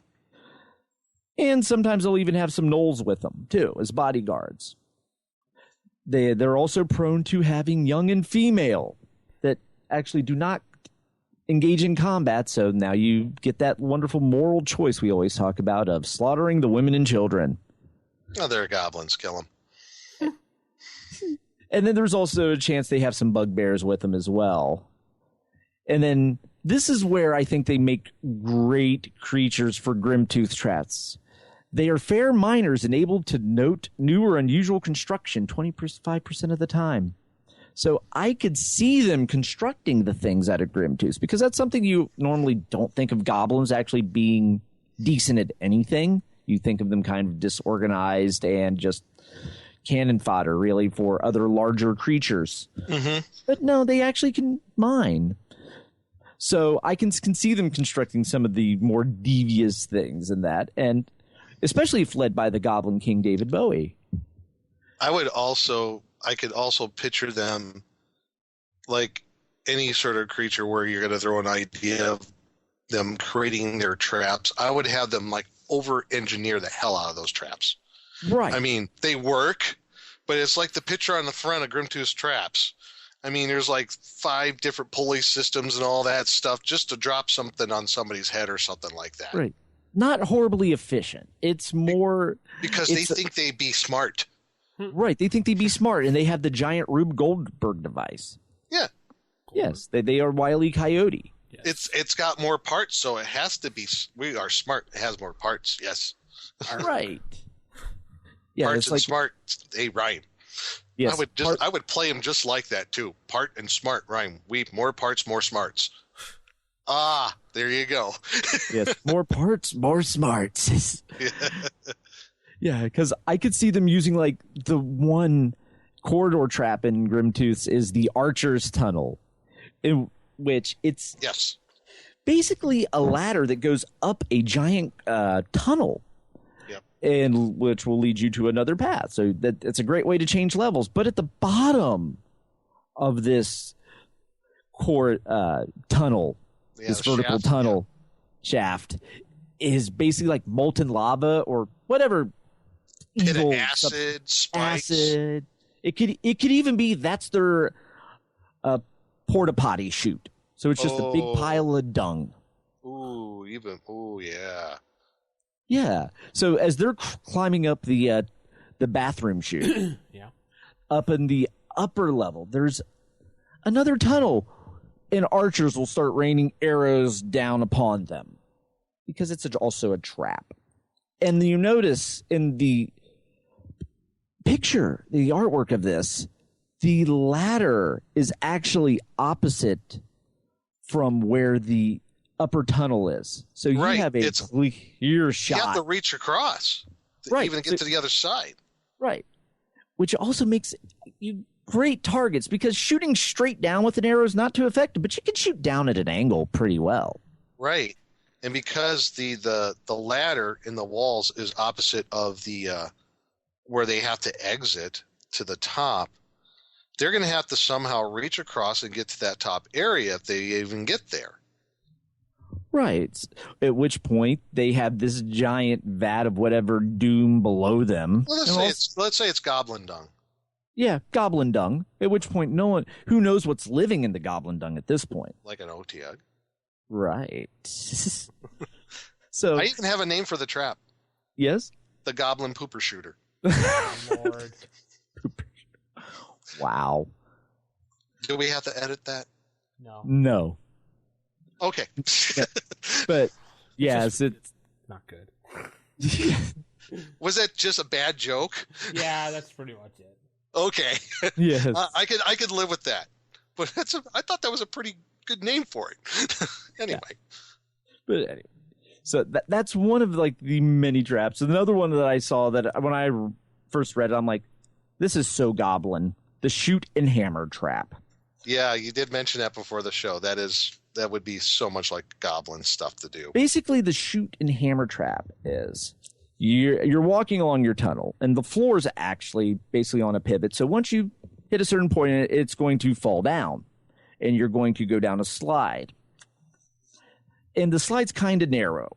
And sometimes they'll even have some gnolls with them, too, as bodyguards. They're also prone to having young and female that actually do not engage in combat, so now you get that wonderful moral choice we always talk about of slaughtering the women and children. Oh, they're goblins. Kill them. And then there's also a chance they have some bugbears with them as well. And then this is where I think they make great creatures for Grimtooth traps. They are fair miners and able to note new or unusual construction 25% of the time. So I could see them constructing the things out of Grimtooth because that's something you normally don't think of goblins actually being decent at anything. You think of them kind of disorganized and just cannon fodder, really, for other larger creatures. Mm-hmm. But no, they actually can mine. So I can see them constructing some of the more devious things in that, and especially if led by the Goblin King David Bowie. I could also picture them like any sort of creature where you're going to throw an idea of them creating their traps. I would have them like over-engineer the hell out of those traps. Right. I mean, they work, but it's like the picture on the front of Grimtooth's traps. I mean, there's like 5 different pulley systems and all that stuff just to drop something on somebody's head or something like that. Right. Not horribly efficient. It's more... Because they think they'd be smart. Right. They think they'd be smart, and they have the giant Rube Goldberg device. Yeah. Yes. They are Wile E. Coyote. Yes. It's got more parts, so it has to be... We are smart. It has more parts, yes. Right. Yeah, parts it's and like, smart, they rhyme. Yes, I would play them just like that too. Part and smart rhyme. More parts, more smarts. Ah, there you go. Yes, more parts, more smarts. Yeah, because I could see them using like the one corridor trap in Grimtooth is the Archer's Tunnel, in which it's basically a ladder that goes up a giant tunnel. And which will lead you to another path. So it's a great way to change levels. But at the bottom of this core tunnel, this vertical tunnel shaft, is basically like molten lava or whatever evil acid, spikes. Acid. It could even be that's their porta potty chute. So it's just a big pile of dung. Yeah. Yeah. So as they're climbing up the bathroom chute, up in the upper level, there's another tunnel, and archers will start raining arrows down upon them because it's also a trap. And you notice in the picture, the artwork of this, The ladder is actually opposite from where the upper tunnel is. So you have a clear shot. You have to reach across to even get to the other side. Right. Which also makes you great targets because shooting straight down with an arrow is not too effective, but you can shoot down at an angle pretty well. Right. And because the ladder in the walls is opposite of the where they have to exit to the top, they're going to have to somehow reach across and get to that top area if they even get there. Right. At which point they have this giant vat of whatever doom below them. Well, let's say it's goblin dung. Yeah, goblin dung. At which point no one who knows what's living in the goblin dung at this point. Like an otiug. Right. So I even have a name for the trap. Yes? The goblin pooper shooter. Lord. Wow. Do we have to edit that? No. Okay. But yes, it's not good. Was that just a bad joke? Yeah, that's pretty much it. Okay. Yes. I could live with that. But I thought that was a pretty good name for it. Anyway. Yeah. But anyway. So that's one of like the many traps. Another one that I saw that when I first read it, I'm like, this is so Goblin. The shoot and hammer trap. Yeah, you did mention that before the show. That would be so much like Goblin stuff to do. Basically, the shoot and hammer trap is you're walking along your tunnel, and the floor is actually basically on a pivot. So once you hit a certain point, it's going to fall down, and you're going to go down a slide. And the slide's kind of narrow.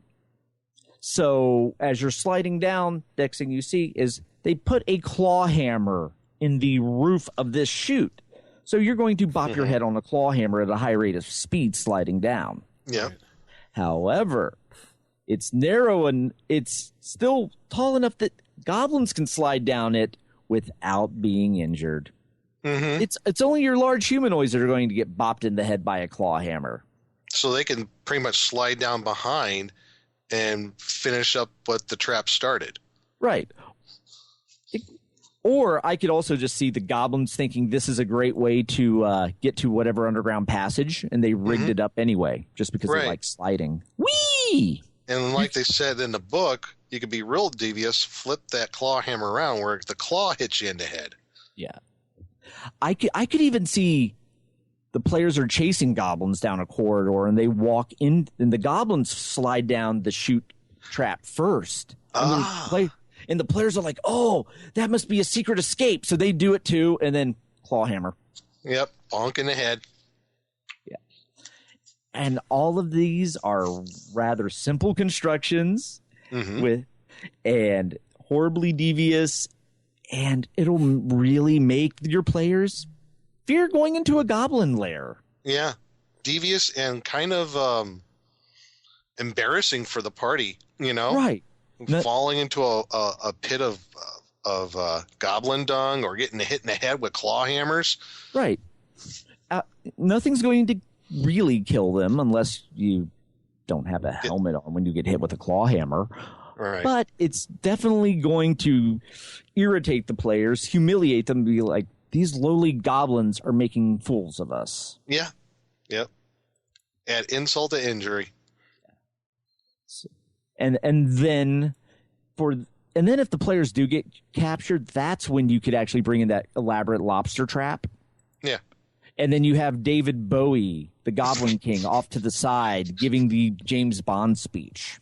So as you're sliding down, next thing you see is they put a claw hammer in the roof of this chute. So you're going to bop your head on a claw hammer at a high rate of speed sliding down. Yeah. However, it's narrow and it's still tall enough that goblins can slide down it without being injured. Mm-hmm. It's only your large humanoids that are going to get bopped in the head by a claw hammer. So they can pretty much slide down behind and finish up what the trap started. Right. Or I could also just see the goblins thinking this is a great way to get to whatever underground passage, and they rigged it up anyway, just because they like sliding. Whee! And like they said in the book, you could be real devious, flip that claw hammer around where the claw hits you in the head. Yeah. I could even see the players are chasing goblins down a corridor, and they walk in, and the goblins slide down the chute trap first. And the players are like, oh, that must be a secret escape. So they do it too, and then claw hammer. Yep, bonk in the head. Yeah. And all of these are rather simple constructions and horribly devious, and it'll really make your players fear going into a goblin lair. Yeah, devious and kind of embarrassing for the party, you know? Right. Falling into a pit of goblin dung or getting hit in the head with claw hammers. Right. Nothing's going to really kill them unless you don't have a helmet on when you get hit with a claw hammer. Right. But it's definitely going to irritate the players, humiliate them, be like, these lowly goblins are making fools of us. Yeah. Yep. Add insult to injury. And then if the players do get captured, that's when you could actually bring in that elaborate lobster trap. Yeah. And then you have David Bowie, the Goblin King, off to the side giving the James Bond speech.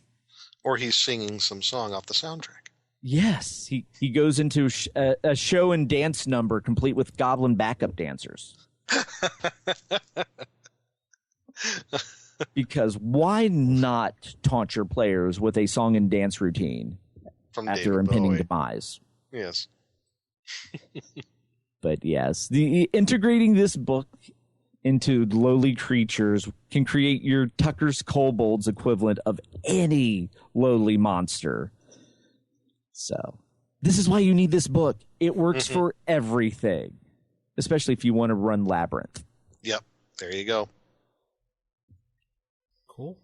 Or he's singing some song off the soundtrack. Yes. He goes into a show and dance number complete with goblin backup dancers. Because why not taunt your players with a song and dance routine after their impending demise? Yes. But yes, the integrating this book into lowly creatures can create your Tucker's Kobolds equivalent of any lowly monster. So this is why you need this book. It works for everything, especially if you want to run Labyrinth. Yep. There you go. Cool.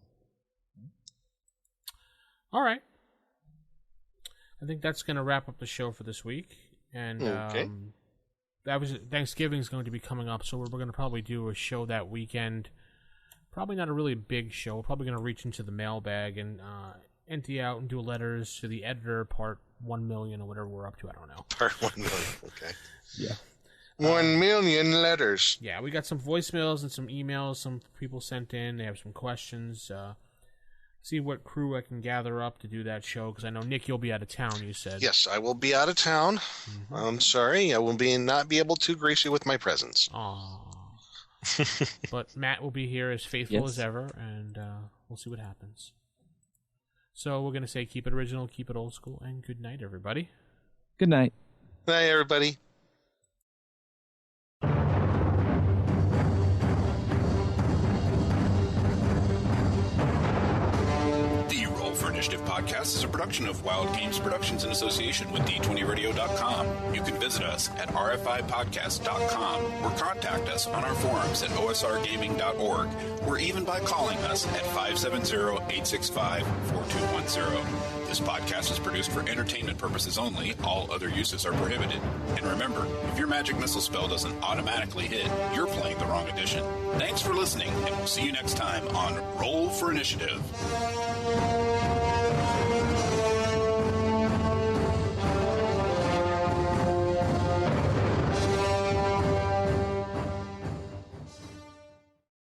All right. I think that's going to wrap up the show for this week. And Thanksgiving's going to be coming up, so we're going to probably do a show that weekend. Probably not a really big show. We're probably going to reach into the mailbag and empty out and do letters to the editor, part 1 million or whatever we're up to. I don't know. Part 1 million. Okay. Yeah. 1 million letters. Yeah, we got some voicemails and some emails. Some people sent in. They have some questions. See what crew I can gather up to do that show, because I know, Nick, you'll be out of town, you said. Yes, I will be out of town. Mm-hmm. I'm sorry. I will not be able to grace you with my presence. Aww. But Matt will be here as faithful as ever, and we'll see what happens. So we're going to say keep it original, keep it old school, and good night, everybody. Good night. Night, everybody. The Roll for Initiative podcast is a production of Wild Games Productions in association with D20Radio.com. You can visit us at rfipodcast.com or contact us on our forums at osrgaming.org or even by calling us at 570-865-4210. This podcast is produced for entertainment purposes only. All other uses are prohibited. And remember, if your magic missile spell doesn't automatically hit, you're playing the wrong edition. Thanks for listening, and we'll see you next time on Roll for Initiative.